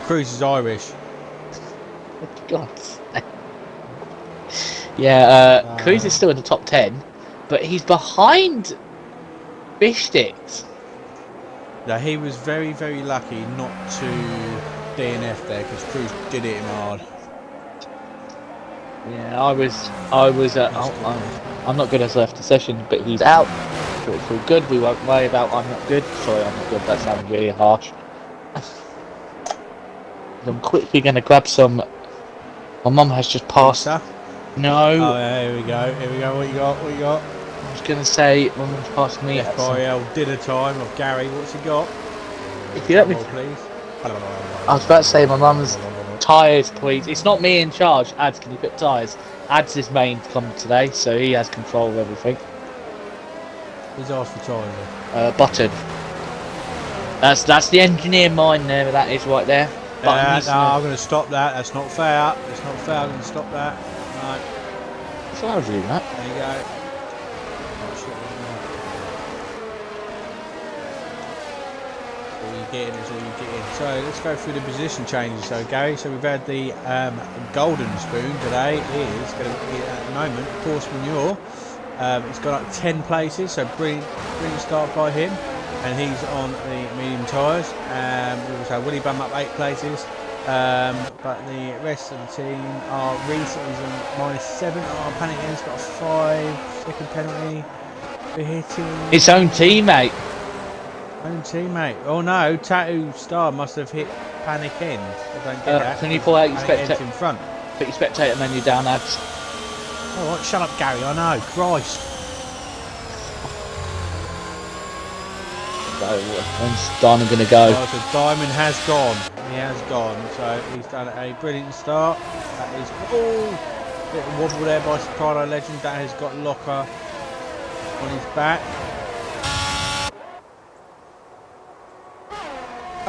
Cruz is Irish. God's sake. Yeah, Cruz is still in the top 10, but he's behind Fish Sticks. Now he was very, very lucky not to DNF there because Cruz did hit him hard. Yeah, I'm not good as left the session, but he's out. So it's all good. We won't worry about I'm not good. Sorry, I'm not good. That sounded really harsh. I'm quickly going to grab some. My mum has just passed. Pizza? No. Oh, yeah, here we go. Here we go. What you got? What you got? I was going to say, my mum's passed me. FIL dinner time of Gary. What's he got? If you let me, please. I was about to say my mum's tyres, please. It's not me in charge. Ads, can you put tyres? Ads is main come today, so he has control of everything. He's asked for tyres. Button. That's the engineer mind there. That is right there. No, I'm going to stop that. That's not fair. That's not fair. I'm going to stop that. Right. So I'll do that. There you go. All you're getting is all you're getting. So let's go through the position changes. So Gary, so we've had the golden spoon today is going to be at the moment Force Manure. It's gone up 10 places, so brilliant start by him. And he's on the medium tyres. We also have Willie Bum up 8 places. But the rest of the team are Reese is on -7. Panic N's got a 5-second penalty for hitting His own teammate. Own teammate. Oh no, Tattoo Star must have hit Panic End. I don't get that. Can you pull out your spectator in front? Put your spectator menu down, Ads. Alright, shut up Gary, I know. Christ. So when's Diamond gonna go? Oh, so Diamond has gone. He has gone. So he's done a brilliant start. That is bit of wobble there by Soprano Legend. That has got Locker on his back.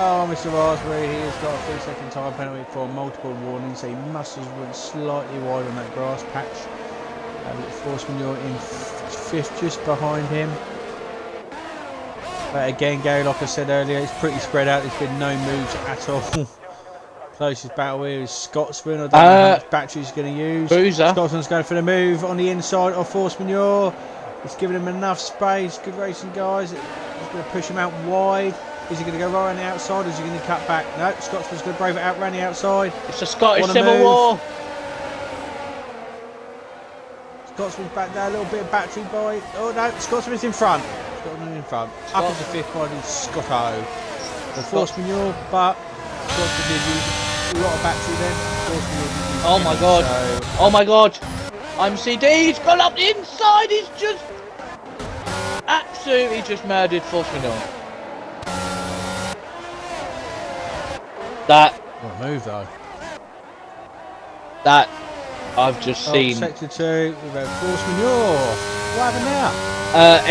Oh, Mr. Raspberry, he has got a 3-second time penalty for multiple warnings. So he must have went slightly wide on that grass patch. Force Manure in 5th, just behind him. But again, Gary, like I said earlier, it's pretty spread out. There's been no moves at all. Closest battle here is Scotsman. I don't know how much battery he's going to use. Bruiser. Scotsman's going for the move on the inside of Force Manure. It's giving him enough space. Good racing, guys. He's going to push him out wide. Is he going to go right on the outside or is he going to cut back? No, Scotsman's going to brave it out around the outside. It's a Scottish Civil War. Scotsman's back there. A little bit of battery by. Oh no, Scotsman's in front. Scotsman in front. Up into 5th by Scotto. The Force Manure, but Scotsman did use a lot of battery then. Oh my god. So. Oh my god. MCD's gone up the inside. He's just absolutely just murdered Force Manure. That. What a move though. That I've just seen. Sector 2, we've had Force Manure. What happened there?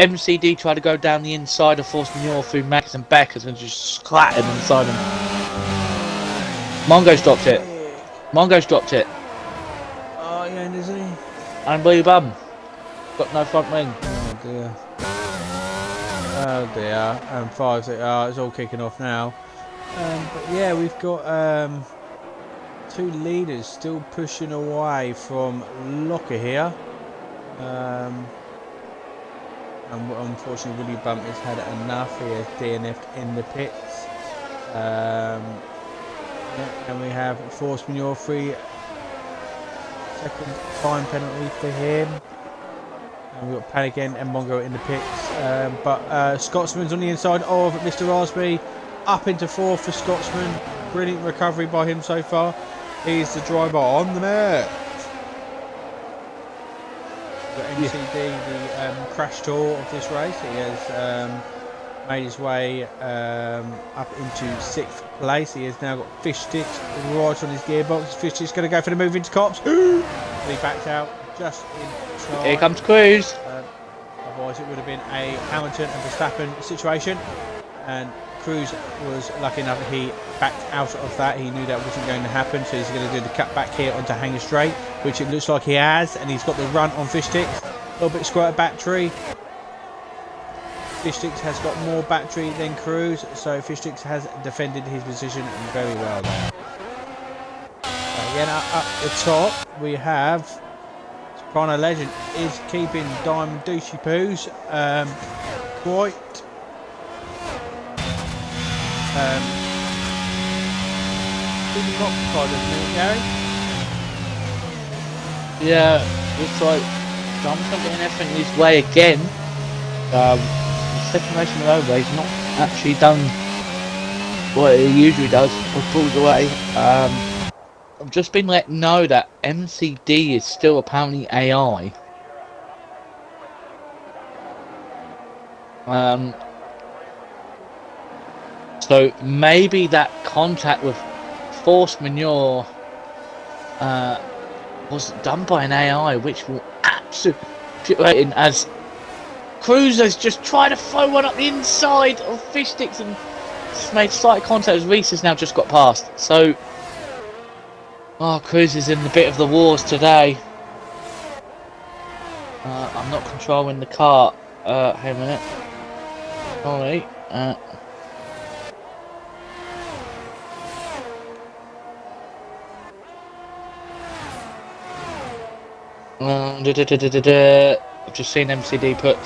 MCD tried to go down the inside of Force Manure through Max and Beckers and just splattered inside him. Mongo's dropped it. Mongo's dropped it. Oh yeah, and is he? And Willie Bum. Got no front wing. Oh dear. Oh dear. And 5, it's all kicking off now. But yeah, we've got 2 leaders still pushing away from Locker here. And unfortunately Willie Bump has had enough. He has DNF'd in the pits. And we have Force Manure 3-second time penalty for him. And we've got Panic End and Mongo in the pits. But Scotsman's on the inside of Mr. Raspberry. Up into 4th for Scotsman. Brilliant recovery by him so far. He's the driver on the net. We've got MCD, the crash tour of this race. He has made his way up into 6th place. He has now got Fish Sticks right on his gearbox. Fish Sticks going to go for the move into Cops. He backed out just in time. Here comes Cruz. Otherwise it would have been a Hamilton and Verstappen situation. and Cruz was lucky enough that he backed out of that. He knew that wasn't going to happen, so he's going to do the cut back here onto Hanger Straight, which it looks like he has, and he's got the run on Fish Sticks. A little bit square battery. Fish Sticks has got more battery than Cruz, so Fish Sticks has defended his position very well there. Again, up the top, we have Soprano Legend is keeping Diamond Douchey Poos quite keeping occupied, isn't it, Gary? Yeah, looks like Diamond's not getting everything his way again. The second race in a row where he's not actually done what he usually does, or pulls away. I've just been let know that MCD is still apparently AI. So maybe that contact with forced manure was done by an AI, which will absolutely, as Cruiser's just trying to throw one up the inside of Fish Sticks and just made slight contact as Reese has now just got past. So, Cruiser's in the bit of the wars today. I'm not controlling the car. Hang a minute. Sorry. I've just seen MCD put,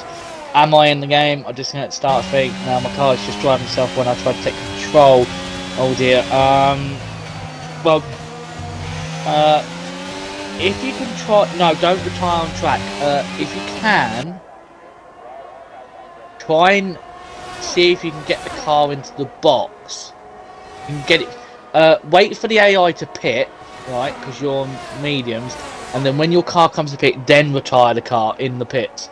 am I in the game? I just seen it start thing. Now my car is just driving itself when I try to take control. Oh dear. If you can try, no, don't retire on track. If you can, try and see if you can get the car into the box. You can get it. Wait for the AI to pit, right? Because you're on mediums. And then when your car comes to pit, then retire the car in the pits.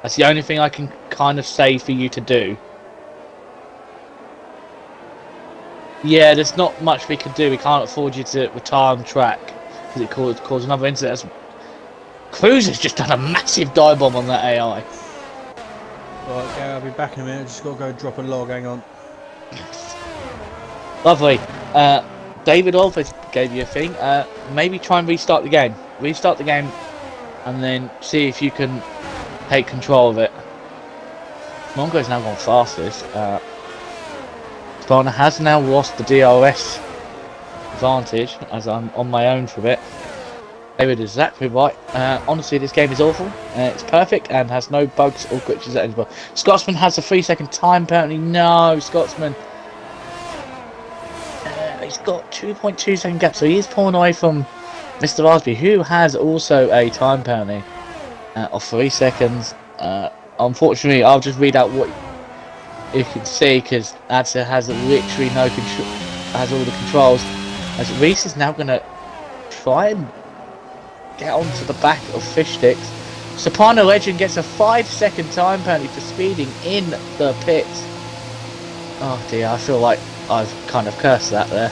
That's the only thing I can kind of say for you to do. Yeah, there's not much we can do. We can't afford you to retire on track because it cause another incident. Cruiser's just done a massive dive bomb on that AI. Right, Gary, I'll be back in a minute. Just got to go drop a log. Hang on. Lovely. David Alves gave you a thing. Maybe try and restart the game. Restart the game and then see if you can take control of it. Mongo's now gone fastest. Sparta has now lost the DRS advantage as I'm on my own for a bit. David is exactly right. Honestly, this game is awful. It's perfect and has no bugs or glitches at any point. Scotsman has a 3-second time penalty. No, Scotsman. He's got 2.2 second gap, so he is pulling away from Mr. Raspberry, who has also a time penalty of 3 seconds. Unfortunately, I'll just read out what you can see because Adsa has literally no control, has all the controls. As Reese is now going to try and get onto the back of Fish Sticks. Soprano Legend gets a 5-second time penalty for speeding in the pits. Oh dear, I feel like I've kind of cursed that there.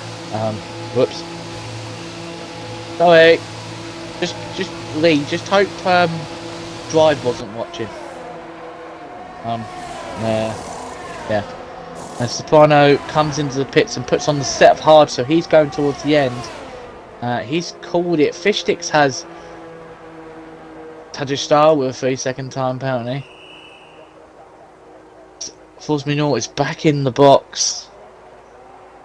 Whoops. Sorry. Just Lee. Just hope Drive wasn't watching. Yeah. And Soprano comes into the pits and puts on the set of hard, so he's going towards the end. He's called it. Fish Sticks has Tajistar with a 3-second time penalty. Force Minor is back in the box.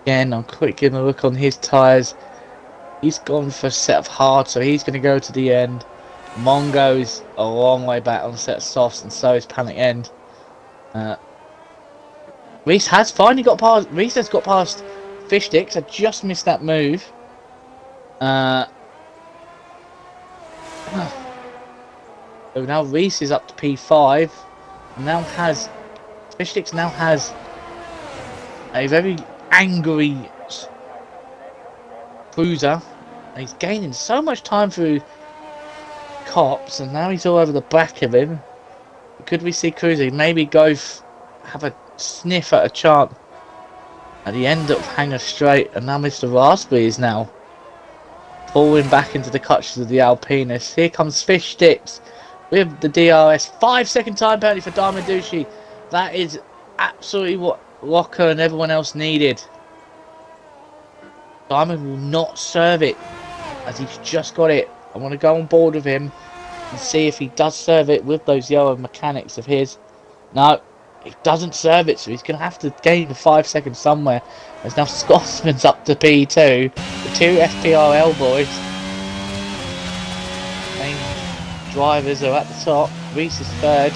Again, I'm quick giving a look on his tyres. He's gone for a set of hard, so he's going to go to the end. Mongo's a long way back on a set of softs, and so is Panic End. Reese has finally got past. Reese has got past Fish Sticks. I just missed that move. So now Reese is up to P5. Now has Fish Sticks now has a very angry Cruiser. He's gaining so much time through cops, and now he's all over the back of him. Could we see Cruiser maybe go have a sniff at a chance at the end of Hanger Straight? And now Mr. Raspberry is now falling back into the clutches of the Alpinist. Here comes Fish Sticks with the DRS. 5-second time penalty for Diamond Douchey. That is absolutely what Locker and everyone else needed. Diamond will not serve it, as he's just got it. I want to go on board with him and see if he does serve it with those yellow mechanics of his. No, he doesn't serve it, so he's going to have to gain the 5 seconds somewhere. As now Scotsman's up to P2. The two FPRL boys. Main drivers are at the top. Reese is third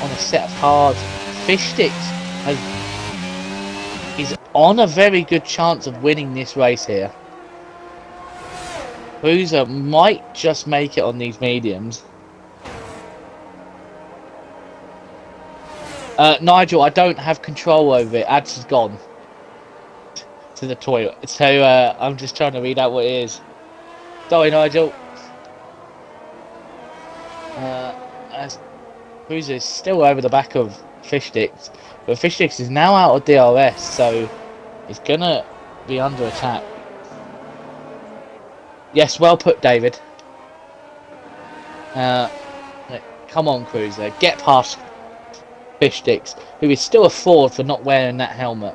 on a set of hards. Fish Sticks is on a very good chance of winning this race here. Cruiser might just make it on these mediums. Nigel, I don't have control over it. Ads is gone to the toilet, so I'm just trying to read out what it is. Sorry, Nigel. As Cruiser is still over the back of Fish Sticks, but Fish Sticks is now out of DRS, so it's gonna be under attack. Yes, well put, David. Come on, Cruiser, get past Fish Sticks, who is still a Ford for not wearing that helmet.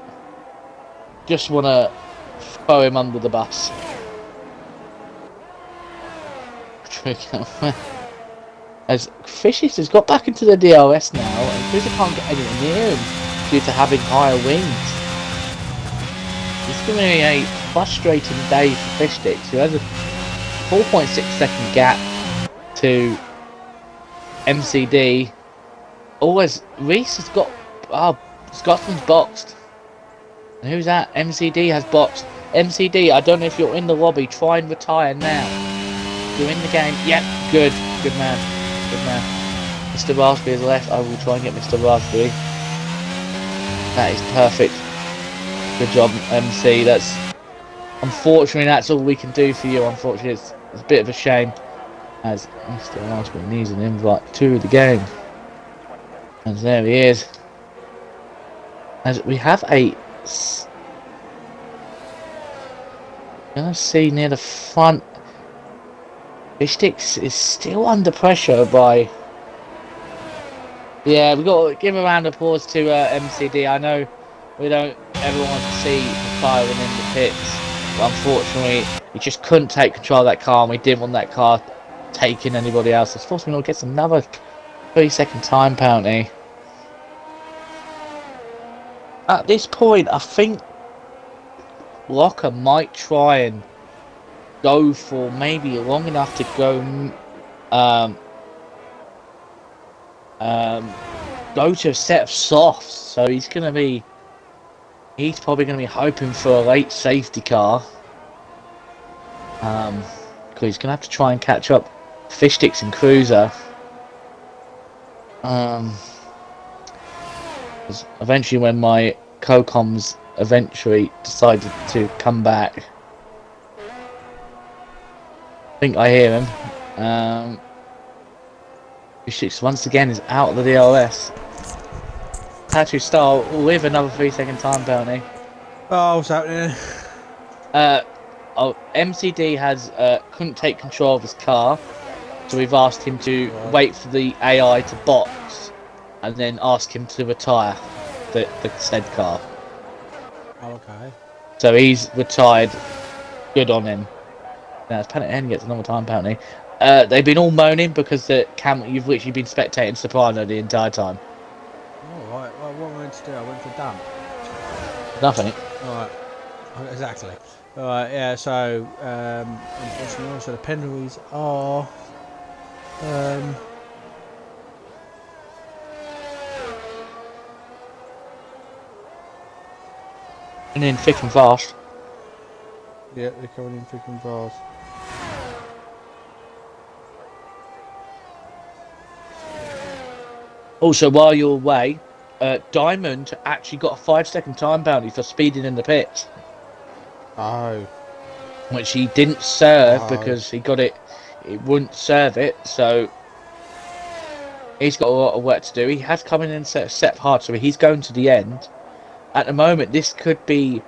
Just want to throw him under the bus. As Fish Sticks has got back into the DRS now, and Cruiser can't get anywhere near him due to having higher wings. It's going to be a frustrating day for Fish Sticks, who has a 4.6 second gap to MCD. Always, Reese has got Scotsman's boxed. And who's that? MCD has boxed. MCD, I don't know if you're in the lobby. Try and retire now. You're in the game. Yep, good man. Good man. Mr. Raspberry has left. I will try and get Mr. Raspberry. That is perfect. Good job, MC. That's unfortunately that's all we can do for you. Unfortunately, it's a bit of a shame, as Mr. Raspberry needs an invite to the game. And there he is. As we have a gonna see near the front. Fish Sticks is still under pressure by. Yeah, we've got to give a round of applause to MCD. I know we don't ever want to see the firing in the pits, but unfortunately, he just couldn't take control of that car, and we didn't want that car taking anybody else. It's forced me to get another 3-second time penalty. At this point, I think Locker might try and go for maybe long enough to go go to a set of softs. So he's probably gonna be hoping for a late safety car, because he's gonna have to try and catch up Fish Sticks and Cruiser. Eventually, when my co-coms eventually decided to come back, I think I hear him. Fish Sticks once again is out of the DRS. Tattoo Star with another 3-second time penalty. Oh, what's happening? MCD has couldn't take control of his car, so we've asked him to wait for the AI to box and then ask him to retire the said car. Oh, okay. So he's retired. Good on him. Now as Planet N gets another time penalty. They've been all moaning because you've literally been spectating Soprano the entire time. Oh, right. Well, what am I meant to do? I went for dump. Nothing. Alright. Exactly. Alright, yeah, so unfortunately also the penalties are and in thick and fast. yeah, they're coming in thick and fast. Also, while you're away, Diamond actually got a 5-second time penalty for speeding in the pits. Oh. Which he didn't serve because he got it. It wouldn't serve it, so he's got a lot of work to do. He has come in and set hard, so he's going to the end. At the moment, this could be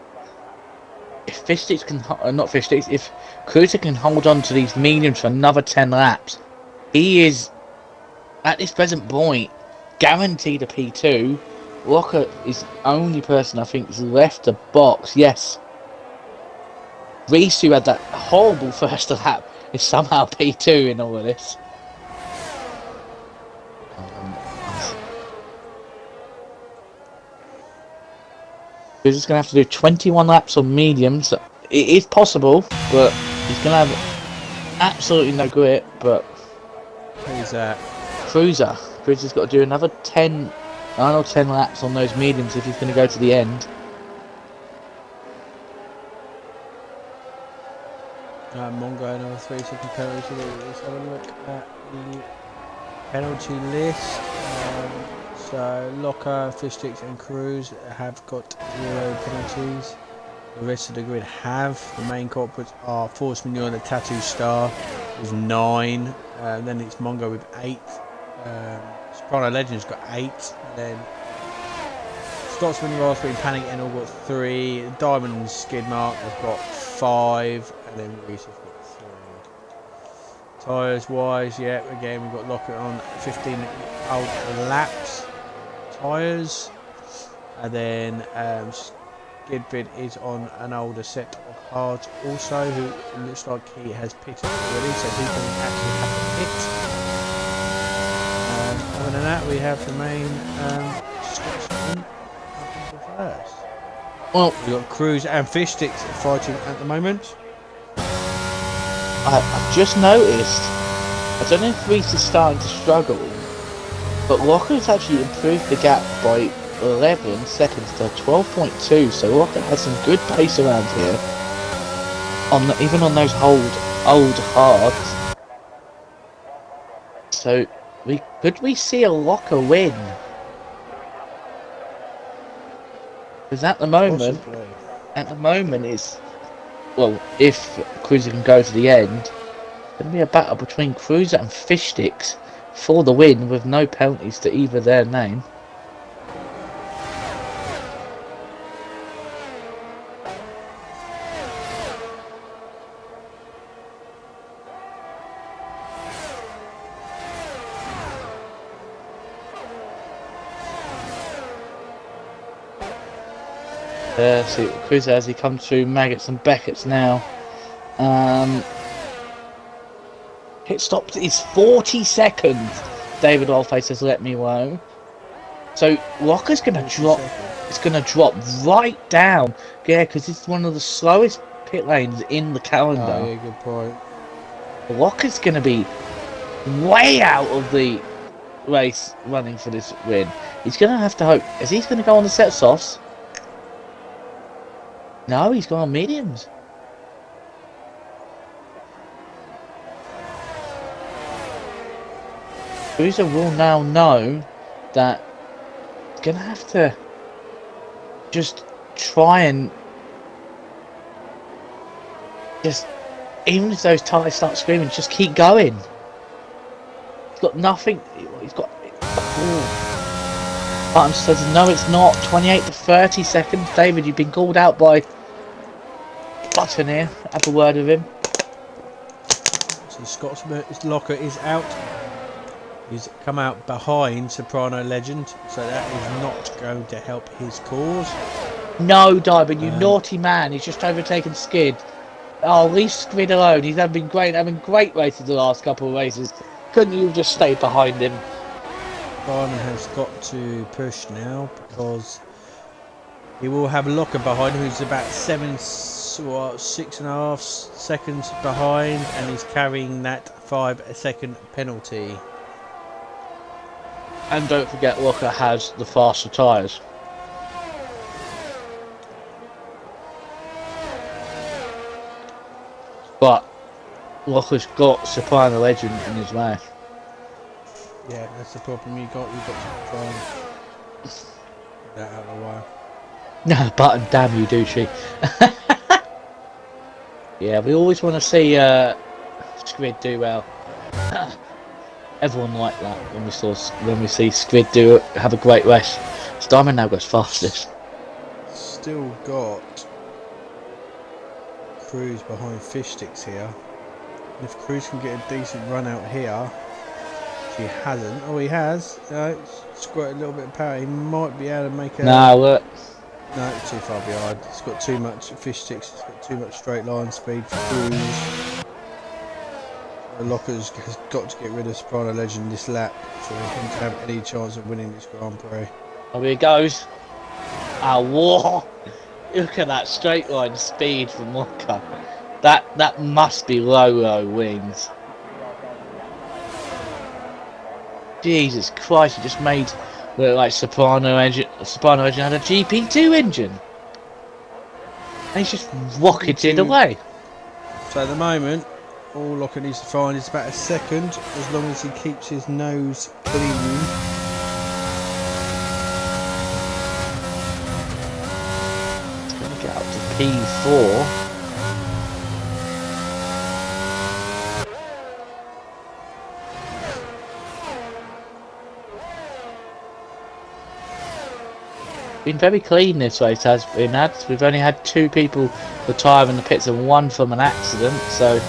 if Fish Sticks can not Fish Sticks. If Cruiser can hold on to these mediums for another 10 laps, he is at this present point guaranteed a P2 Walker is the only person I think has left the box. Yes. Reese, who had that horrible first lap, is somehow P2 in all of this. He's just going to have to do 21 laps on mediums. It is possible, but he's going to have absolutely no grip. But who's that? Cruiser's got to do another 10 laps on those mediums if he's going to go to the end. Mongo, another 3-second penalty. Let's have a look at the penalty list. So Locker, Fishsticks and Cruz have got 0 penalties. The rest of the grid have. The main culprits are Force Manure and the Tattoo Star with 9. Then it's Mongo with 8. Soprano Legend's got 8. Then Scotsman, Raspberry and Panic and all got 3. Diamond and Skidmark have got 5. And then Reese has got 3. Tyres wise, yeah, again we've got Locker on 15 old laps. Tyres. And then Skidvid is on an older set of hards also, who looks like he has pitted already, so he can actually have a pit. Other than that, we have the main Scotsman up into first. Well, we've got Cruz and Fishsticks fighting at the moment. I've just noticed, I don't know if Reese is starting to struggle, but Walker's actually improved the gap by 11 seconds to 12.2, so Walker has some good pace around here, even on those old hards. So could we see a Locker win? Because at the moment it's, well, if Cruiser can go to the end, it's going to be a battle between Cruiser and Fishsticks for the win with no penalties to either their name. See Cruiser as he comes through Maggots and Beckett's now. Pit stop is 40 seconds. David Wildface has let me know. So Walker's going to drop. It's going to drop right down. Yeah, because it's one of the slowest pit lanes in the calendar. Oh, yeah, good point. Walker's going to be way out of the race running for this win. He's going to have to hope. Is he going to go on the set softs? No, he's gone on mediums. Cruiser will now know that he's going to have to just try and even if those tyres start screaming, just keep going. He's got nothing. He's got. Button says no, it's not. 28 to 30 seconds. David, you've been called out by Button here. Have a word with him. So Scott's Locker is out. He's come out behind Soprano Legend, so that is not going to help his cause. No, Diamond, you naughty man. He's just overtaken Skid. Oh, leave Skid alone. He's having great races the last couple of races. Couldn't you have just stayed behind him? Diamond has got to push now because he will have Locker behind, who's about 6.5 seconds behind, and he's carrying that 5-second penalty. And don't forget, Locker has the faster tyres. But Locker's got Soprano Legend in his way. Yeah, that's the problem you've got to try and get that out of the way. No, Button, damn you, douchey. Yeah, we always want to see Squid do well. Everyone liked that when we see Squid have a great race. Diamond now goes fastest. Still got Cruz behind Fishsticks here. And if Cruz can get a decent run out here, He hasn't. Oh, he has. Squirt a little bit of power. He might be able to make a. No, look. No, too far behind. It's got too much fish sticks. It's got too much straight line speed for Cruz. Locker's has got to get rid of Soprano Legend this lap for him to have any chance of winning this Grand Prix. Oh, here he goes. Ah, whoa! Look at that straight line speed from Locker. That must be low wings. Jesus Christ! He just made look like Soprano Legend had a GP2 engine, and he's just rocketed away. So at the moment, all Locker needs to find is about a second, as long as he keeps his nose clean. Get up to P4. Been very clean this race has been had. We've only had 2 people retire in the pits and 1 from an accident. So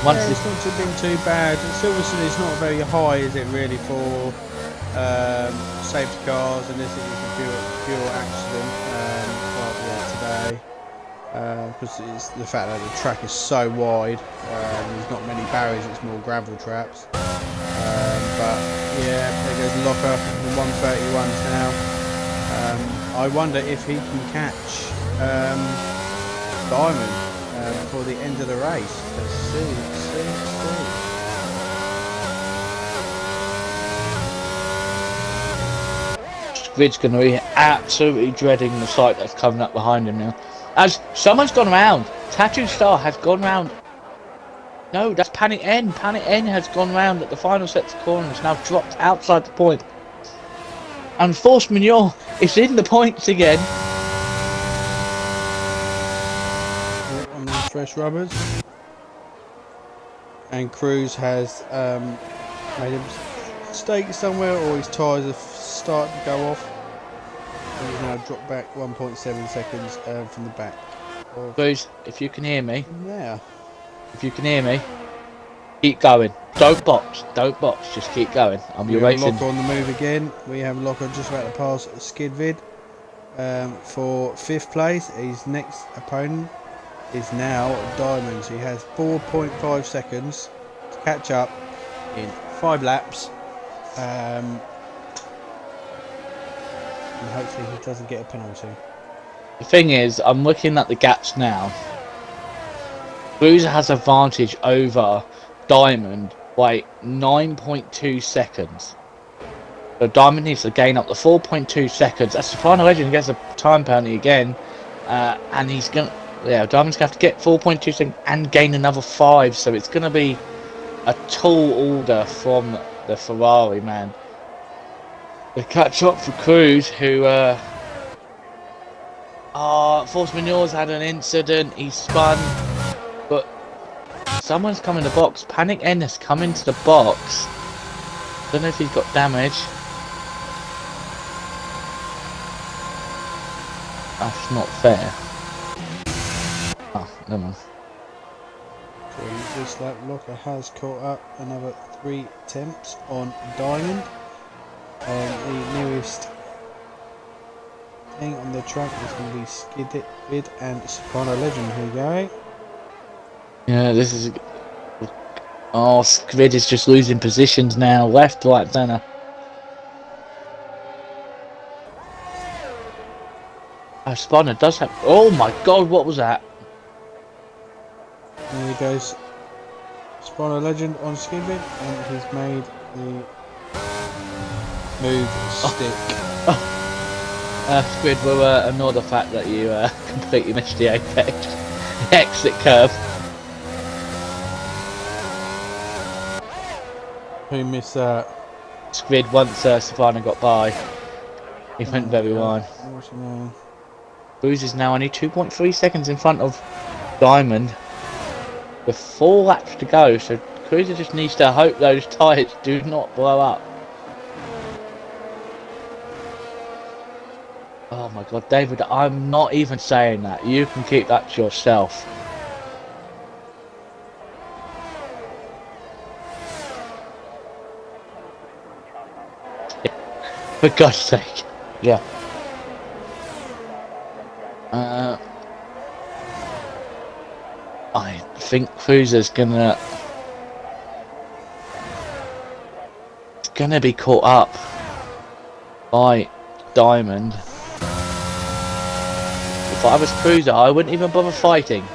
once it's not been too bad. Silverstone is not very high, is it really, for safety cars, and this is a pure accident today. Because it's the fact that the track is so wide, there's not many barriers, it's more gravel traps. But yeah, there goes Locker, the 131s now. I wonder if he can catch Diamond for the end of the race. Let's see. Grid's going to be absolutely dreading the sight that's coming up behind him now. As someone's gone around. Tattoo Star has gone round. No, that's Panic N. Panic N has gone round at the final sets of corners. Now dropped outside the point. And Force Majeure is in the points again. On the fresh rubbers. And Cruz has made a mistake somewhere, or his tyres have started to go off. And he's now dropped back 1.7 seconds from the back. Cruz, if you can hear me. Yeah. If you can hear me, keep going. Don't box, just keep going. You're racing. Locker on the move again. We have Locker just about to pass Skidvid for 5th place. His next opponent is now Diamond. He has 4.5 seconds to catch up in 5 laps. And hopefully he doesn't get a penalty. The thing is, I'm looking at the gaps now. Bruiser has advantage over Diamond by 9.2 seconds. So Diamond needs to gain up to 4.2 seconds. As Soprano Legend gets a time penalty again, and he's gonna, Diamond's gonna have to get 4.2 seconds and gain another 5. So it's gonna be a tall order from the Ferrari man. They catch up for Cruz, who Force Majeure's had an incident. He spun, but someone's come in the box. Panic N has come into the box. Don't know if he's got damage. That's not fair. Oh, never mind. So this lap, Locker has caught up another 3 attempts on Diamond. The nearest thing on the track is going to be Skidvid and Soprano Legend. Here we go. Yeah, this is. Oh, Skid is just losing positions now. Left, right, centre. Oh, Soprano does have. Oh my god, what was that? There he goes. Soprano Legend on Skidvid, and he's made the move stick. Squid will ignore the fact that you completely missed the apex. The exit curve. Who missed that? Squid, once Soprano got by, he went very wide. Booze is now only 2.3 seconds in front of Diamond with 4 laps to go, so Cruiser just needs to hope those tyres do not blow up. Oh my god, David, I'm not even saying that. You can keep that to yourself. For God's sake. Yeah. I think Cruiser's gonna be caught up by Diamond. If I was Cruiser, I wouldn't even bother fighting.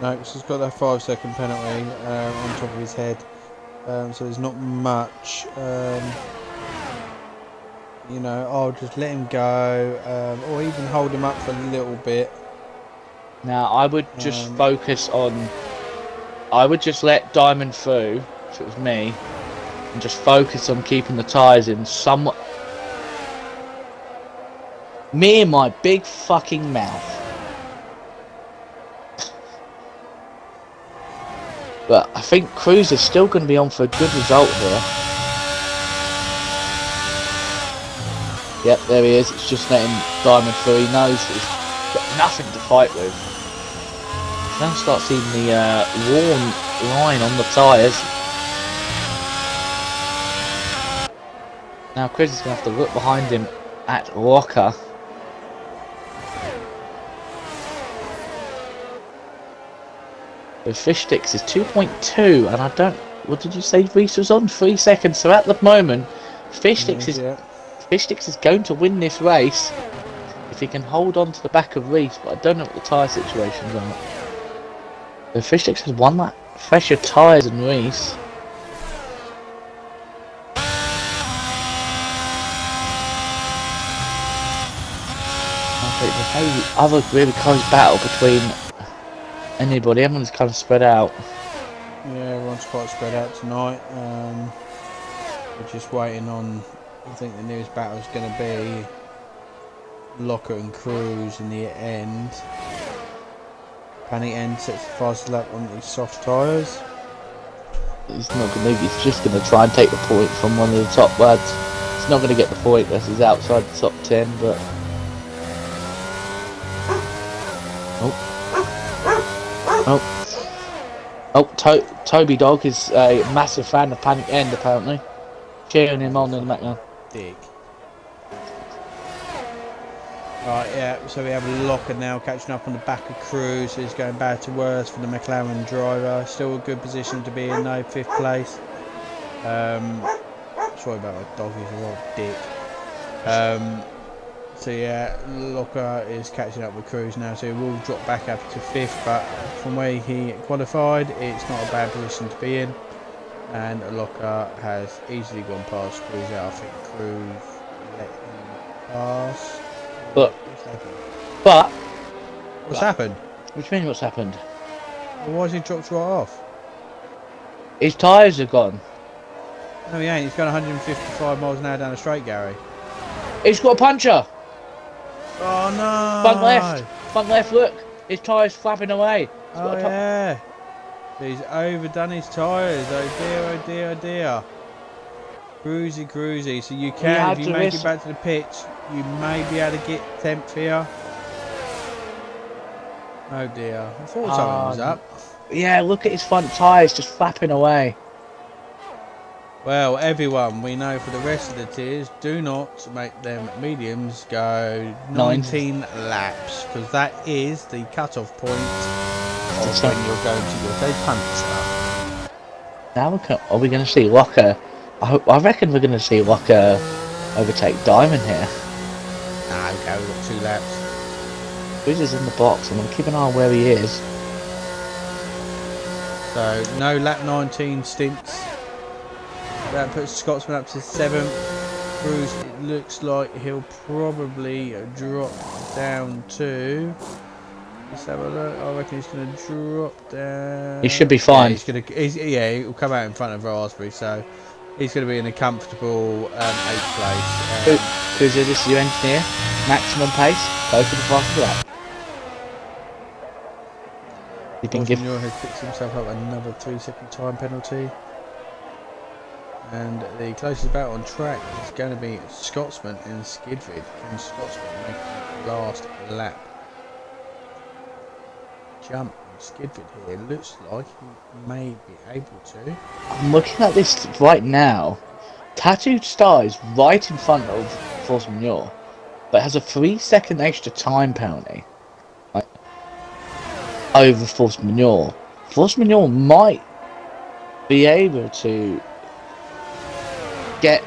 No, because he's got that 5-second penalty on top of his head. So there's not much. You know, I'll just let him go, or even hold him up for a little bit. Now, I would just focus on... I would just let Diamond through, if it was me, and just focus on keeping the tyres in somewhat... Me and my big fucking mouth. But I think Cruz is still going to be on for a good result here. Yep, there he is. It's just letting Diamond through. He knows that he's got nothing to fight with. Now start seeing the worn line on the tyres. Now Chris is going to have to look behind him at Rocker. The fish sticks is 2.2, and I don't... What did you say Reese was on? 3 seconds. So at the moment, Fish Sticks is going to win this race if he can hold on to the back of Reese, but I don't know what the tyre situations are. The Fish Sticks has won that fresher tyres than Reese. I think there's no other really close battle between anybody. Everyone's kind of spread out. Yeah, everyone's quite spread out tonight. We're just waiting on... I think the nearest battle is going to be Locker and Cruz in the end. Panic End sets the fastest lap on these soft tyres. He's not going to. He's just going to try and take the point from one of the top lads. He's not going to get the point as he's outside the top 10, but... Toby Dog is a massive fan of Panic End, apparently. Cheering him on in the background. Dick. Right, yeah, so we have Locker now catching up on the back of Cruz, who's going bad to worse for the McLaren driver. Still a good position to be in, though, 5th place. Sorry about my dog, he's a real dick. So yeah, Locker is catching up with Cruz now, so he will drop back up to 5th, but from where he qualified, it's not a bad position to be in. And Locker has easily gone past Cruz out. I think Cruz let him pass. But what's happened? What do you mean what's happened? Well, why has he dropped right off? His tyres are gone. No, he ain't. He's going 155 miles an hour down the straight, Gary. He's got a puncture. Oh no! Front left. Look, his tyres flapping away. Oh yeah. He's overdone his tyres. Oh dear, oh dear, oh dear. Cruisy. So you can, if you make it back to the pitch, you may be able to get 10th here. Oh dear. I thought something was up. Yeah, look at his front tyres just flapping away. Well, everyone, we know for the rest of the tiers, do not make them mediums go 19 laps, because that is the cut-off point of when you're going to get a puncher. Now are we going to see Locker? I reckon we're going to see Locker overtake Diamond here. Nah, okay, we've got 2 laps. Cruz is in the box. I'm going to keep an eye on where he is. So, no lap 19 stints. That puts Scotsman up to 7th. Cruz, it looks like he'll probably drop down to... Let's have a look. I reckon he's going to drop down... He should be fine. Yeah, he'll come out in front of Raspberry, so he's going to be in a comfortable 8th place. Cruz, this is your engineer. Maximum pace. Go for the fastest lap. He's been given... has picked himself up another 3-second time penalty. And the closest battle on track is going to be Scotsman and Skidvid. Can Scotsman make the last lap? Jump on Skidvid here. Looks like he may be able to. I'm looking at this right now. Tattooed Star is right in front of Force Manure, but has a 3-second extra time penalty, like, over Force Manure. Force Manure might be able to get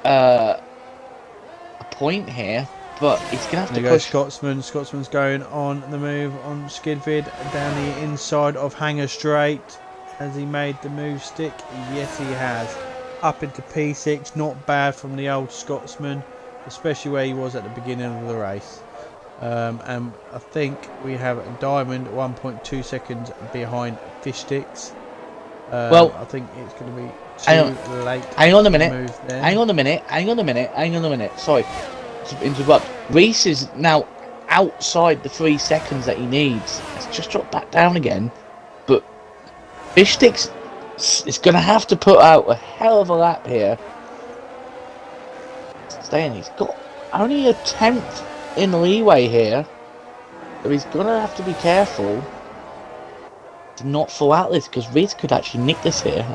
a point here, but he's gonna have to push. Scotsman. Scotsman's going on the move on Skidvid down the inside of Hanger Straight. Has he made the move stick? Yes, he has. Up into P6, not bad from the old Scotsman, especially where he was at the beginning of the race. And I think we have Diamond 1.2 seconds behind Fish Sticks. Well, I think it's going to be too late. Hang on a minute. Hang on a minute. Sorry to interrupt. Reese is now outside the 3 seconds that he needs. It's just dropped back down again. But Fish Sticks is going to have to put out a hell of a lap here. Staying, he's got only a 10th in leeway here. So he's going to have to be careful to not fall out this, because Reese could actually nick this here.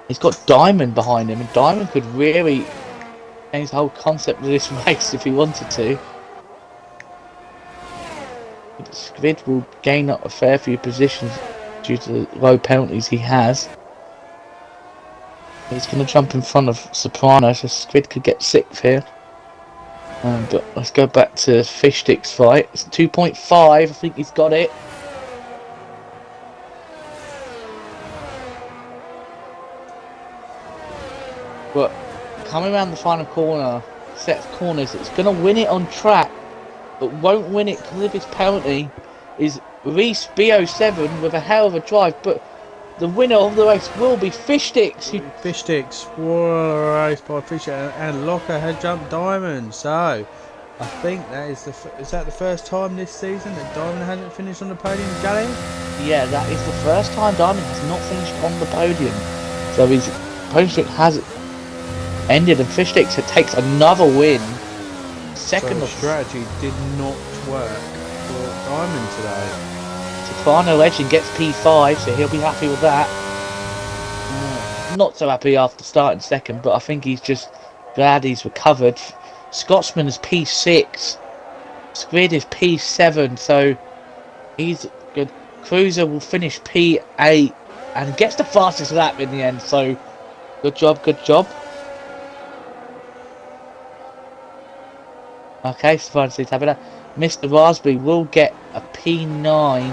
He's got Diamond behind him, and Diamond could really change the whole concept of this race if he wanted to. Squid will gain up a fair few positions due to the low penalties he has. He's going to jump in front of Soprano, so Squid could get 6th here. But let's go back to Fish Sticks fight. It's 2.5, I think he's got it. But coming around the final corner, set of corners, it's going to win it on track, but won't win it because of his penalty, is Reese B07 with a hell of a drive, but the winner of the race will be Fish Sticks. Fish Sticks, what a race by Fish, and Locker had jumped Diamond, so I think that is the first time this season that Diamond hasn't finished on the podium, Gally? Yeah, that is the first time Diamond has not finished on the podium, so his podium streak has ended, and Fish Sticks takes another win. Second, so strategy did not work for Diamond today. Soprano Legend gets P5, so he'll be happy with that. Not so happy after starting second, but I think he's just glad he's recovered. Scotsman is P6. Squid is P7, so he's good. Cruiser will finish P8 and gets the fastest lap in the end, so good job. Okay, Soprano seems happy with that. Mr. Raspberry will get a P9.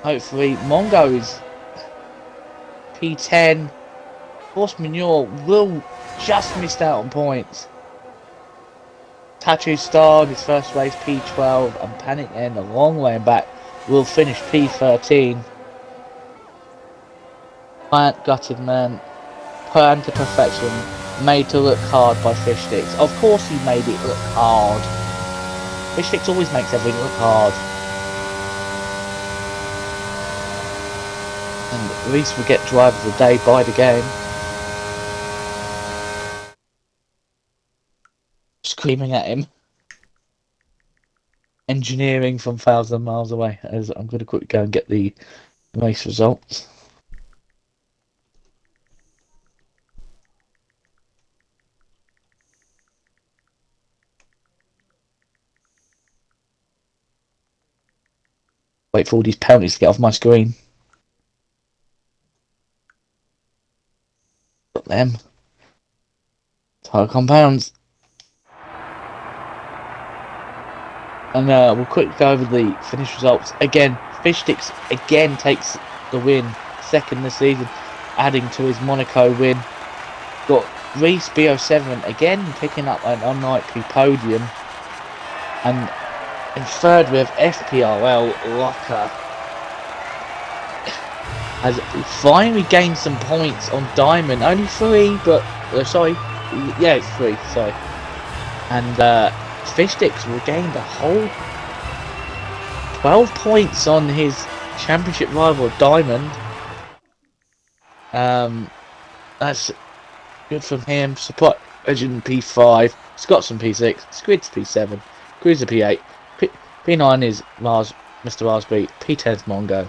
Hopefully, Mongo is P10. Force Manure will just missed out on points. Tattoo Star in his first race P12, and Panic End a long way back will finish P13. Giant Gutted Man, planned to perfection, made to look hard by Fish Sticks. Of course he made it look hard. Fish Sticks always makes everything look hard. And at least we get driver of the day by the game. Screaming at him. Engineering from 1,000 miles away. As I'm going to quickly go and get the race results. Wait for all these penalties to get off my screen. Got them. Tire compounds. And we'll quickly go over the finish results. Again, Fish Sticks again takes the win. Second this season, adding to his Monaco win. Got Reese B07 again picking up an unlikely podium. And in third we have FPRL Locker. Has finally gained some points on Diamond. Only 3, but sorry. Yeah, it's 3, sorry. And Fish Sticks will gain the whole 12 points on his championship rival Diamond. That's good from him. Support Legend P5, Scotsman P6, Squid's P7, Cruiser P8, P9 is Mr. Raspberry, P10 is Mongo,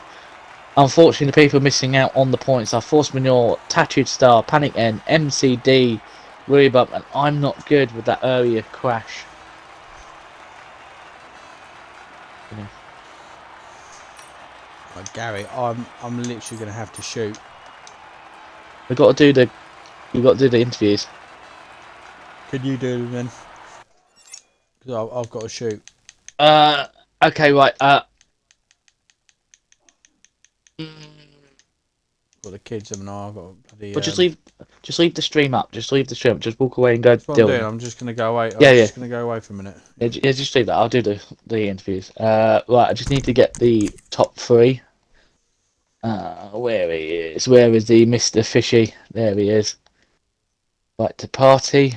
Unfortunately, the people missing out on the points are Force Manure, Tattooed Star, Panic N, MCD, Willy Bump, and I'm not good with that earlier crash. Gary, I'm literally going to have to shoot. We've got to do the interviews. Can you do them then? Because I've got to shoot. Okay, right. Got the kids and I've got bloody. But just leave the stream up. Just leave the stream. Just walk away and go That's what I'm deal doing. with it. I'm just going to go away. Yeah, I'm yeah. just going to go away for a minute. Yeah, just leave that. I'll do the interviews. Right. I just need to get the top 3. Where he is? Where is the Mr. Fishy? There he is. Right to party.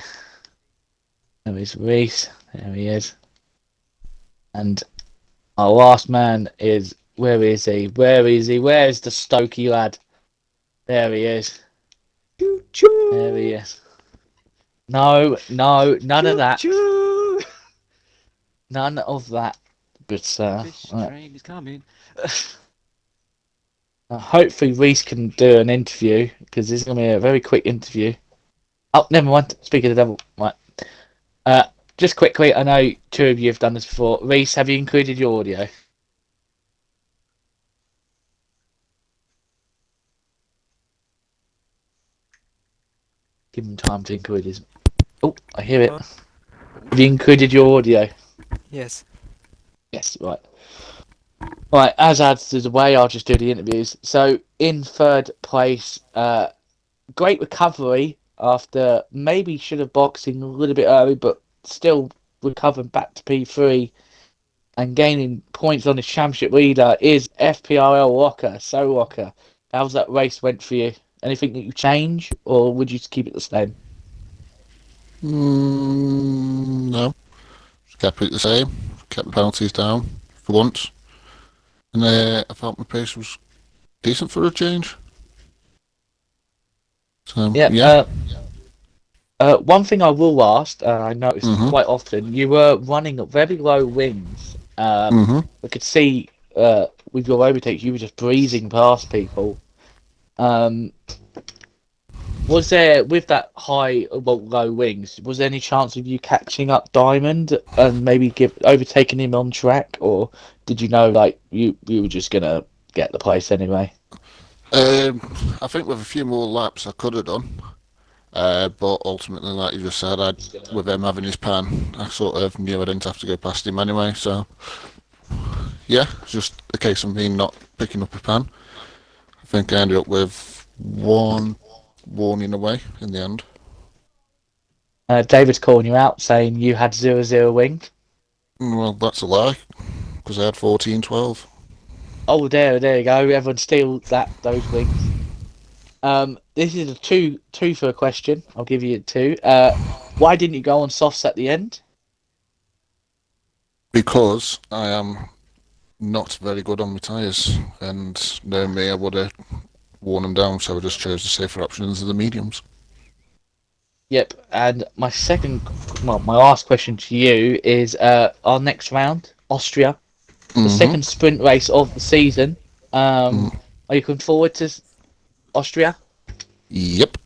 There is Reese. There he is. And our last man is. Where is he? Where is he? Where is the Stokey lad? There he is. There he is. No, none of that. None of that. Good sir. Train is coming. Hopefully Reese can do an interview because this is going to be a very quick interview. Oh, never mind. Speak of the devil. Right. Just quickly, I know 2 of you have done this before. Reese, have you included your audio? Give him time to include his. Oh, I hear it. Have you included your audio? Yes. Yes, right. Right, as is the way, I'll just do the interviews. So, in 3rd place, great recovery after maybe should have boxing a little bit early, but still recovering back to P3 and gaining points on his championship leader is FPRL Walker. So, Walker, how's that race went for you? Anything that you change, or would you just keep it the same? No. Just kept it the same. Kept the penalties down for once. And I felt my pace was decent for a change. So, yeah. One thing I will ask, I noticed quite often, you were running at very low wings. We could see with your overtakes, you were just breezing past people. Was there, with that low wings, was there any chance of you catching up Diamond and maybe overtaking him on track, or did you know like you were just gonna get the place anyway? I think with a few more laps I could have done. But ultimately, like you just said, with him having his pan, I sort of knew I didn't have to go past him anyway. So, yeah, it's just a case of me not picking up a pan. I think I ended up with 1 warning away in the end. David's calling you out, saying you had 0-0 wing. Well, that's a lie, because I had 14-12. Oh, there you go. Everyone steal those wings. This is a two for a question. I'll give you 2. Why didn't you go on softs at the end? Because I am not very good on my tyres, and knowing me, I would have worn them down, so I just chose the safer options of the mediums. Yep, and my last question to you is our next round, Austria, the second sprint race of the season. Are you looking forward to Austria? Yep.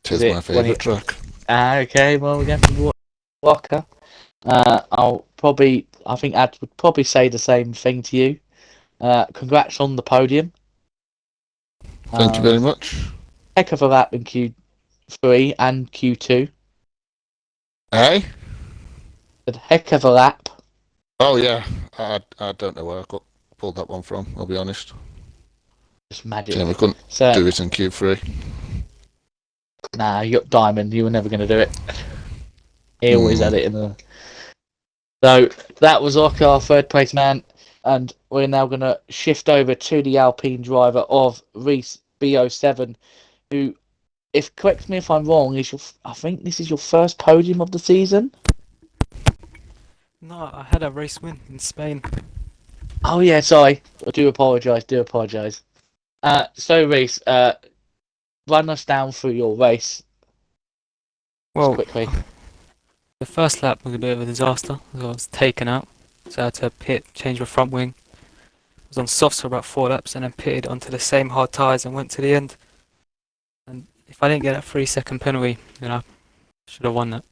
Tis my favourite track. Okay, well, we're going to Walker. I think Ad would probably say the same thing to you. Congrats on the podium. Thank you very much. Heck of a lap in Q3 and Q2. Hey? A heck of a lap. Oh yeah, I don't know where I pulled that one from, I'll be honest. Just magic. We couldn't do it in Q3. Nah, you got Diamond, you were never going to do it. He always had it in the... So, that was our 3rd place man, and we're now going to shift over to the Alpine driver of Reese B07, who, correct me if I'm wrong, I think this is your first podium of the season? No, I had a race win in Spain. Oh yeah, sorry. I do apologise. So Reese, run us down through your race. Well, quickly. The first lap was a bit of a disaster, as I was taken out, so I had to pit, change my front wing. was on softs for about 4 laps and then pitted onto the same hard tyres and went to the end. And if I didn't get that 3-second penalty, then I should have won that.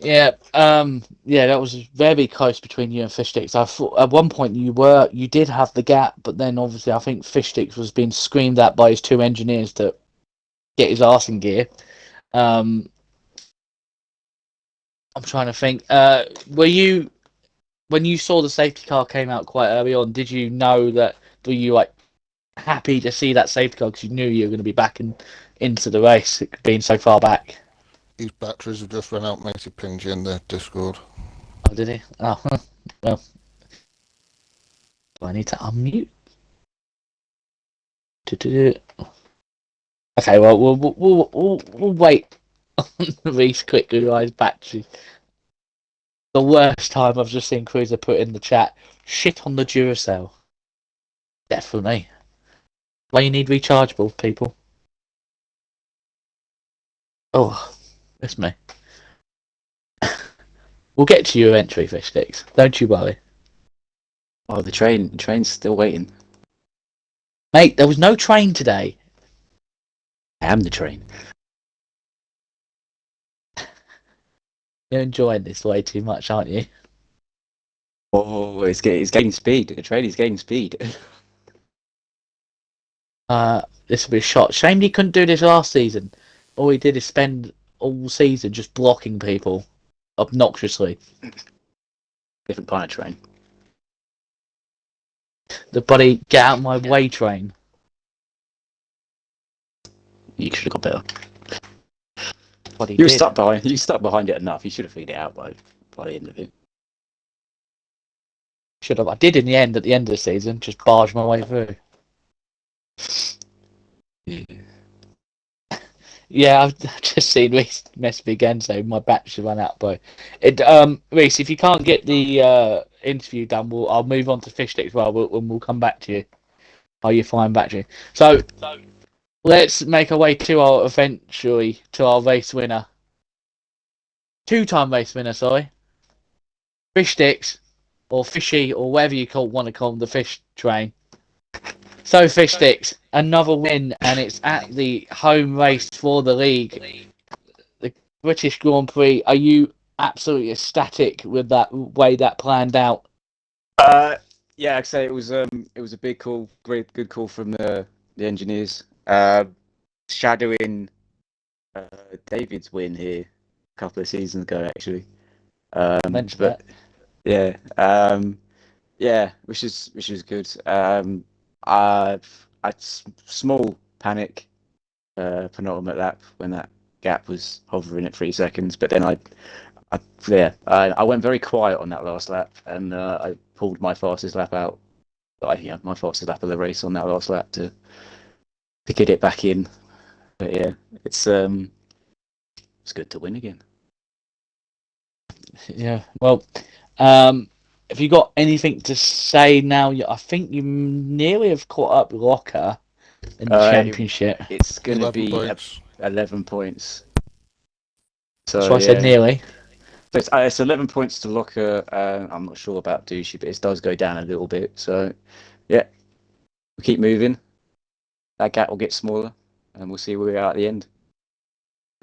Yeah, that was very close between you and Fishsticks. I thought at one point you did have the gap, but then obviously I think Fishsticks was being screamed at by his two engineers to get his arse in gear. I'm trying to think. Were you when you saw the safety car came out quite early on? Did you know that? Were you like happy to see that safety car because you knew you were going to be back into the race, being so far back? His batteries have just run out, mate. He pinged you in the Discord. Oh, did he? Oh, well. Do I need to unmute? Okay, well, we'll wait on Reese quickly rise battery. The worst time I've just seen Cruiser put in the chat, shit on the Duracell. Definitely. Why you need rechargeable, people? Oh, that's me. We'll get to your entry, Fish Sticks. Don't you worry. Oh, the train's still waiting. Mate, there was no train today. I am the train. You're enjoying this way too much, aren't you? Oh, it's gaining speed. The train is gaining speed. This will be a shot. Shame he couldn't do this last season. All he did is spend all season just blocking people obnoxiously. Different kind of train. The bloody get out of my way train. You should have got better. What he You were did. stuck behind. You stuck behind it enough. You should have figured it out by the end of it. Should have. I did in the end. At the end of the season, just barge my way through. Yeah. Yeah, I've just seen Reese mess me again saying my battery should run out, bro. Reese, if you can't get the interview done, I'll move on to Fish Sticks. Well, we'll come back to you. Are you fine, battery? So let's make our way to our race winner. Two-time race winner, sorry. Fish Sticks, or Fishy, or whatever you want to call them, the fish train. So Fish Sticks, another win, and it's at the home race for the league, the British Grand Prix. Are you absolutely ecstatic with that way that planned out? Yeah, I'd say it was a big call, good call from the engineers. Shadowing David's win here a couple of seasons ago, actually. Mention but that. yeah, yeah, which is good. I had small panic penultimate lap when that gap was hovering at 3 seconds, but then I went very quiet on that last lap, and I pulled my fastest lap out. My fastest lap of the race on that last lap to get it back in. But yeah, it's good to win again. Yeah. Well, have you got anything to say now? I think you nearly have caught up Locker in the championship. It's going to 11 be points. 11 points. So That's why I said nearly. So it's 11 points to Locker. I'm not sure about Douchey, but it does go down a little bit. So yeah, we'll keep moving. That gap will get smaller, and we'll see where we are at the end.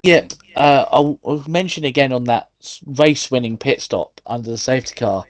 Yeah, I'll mention again on that race-winning pit stop under the safety car.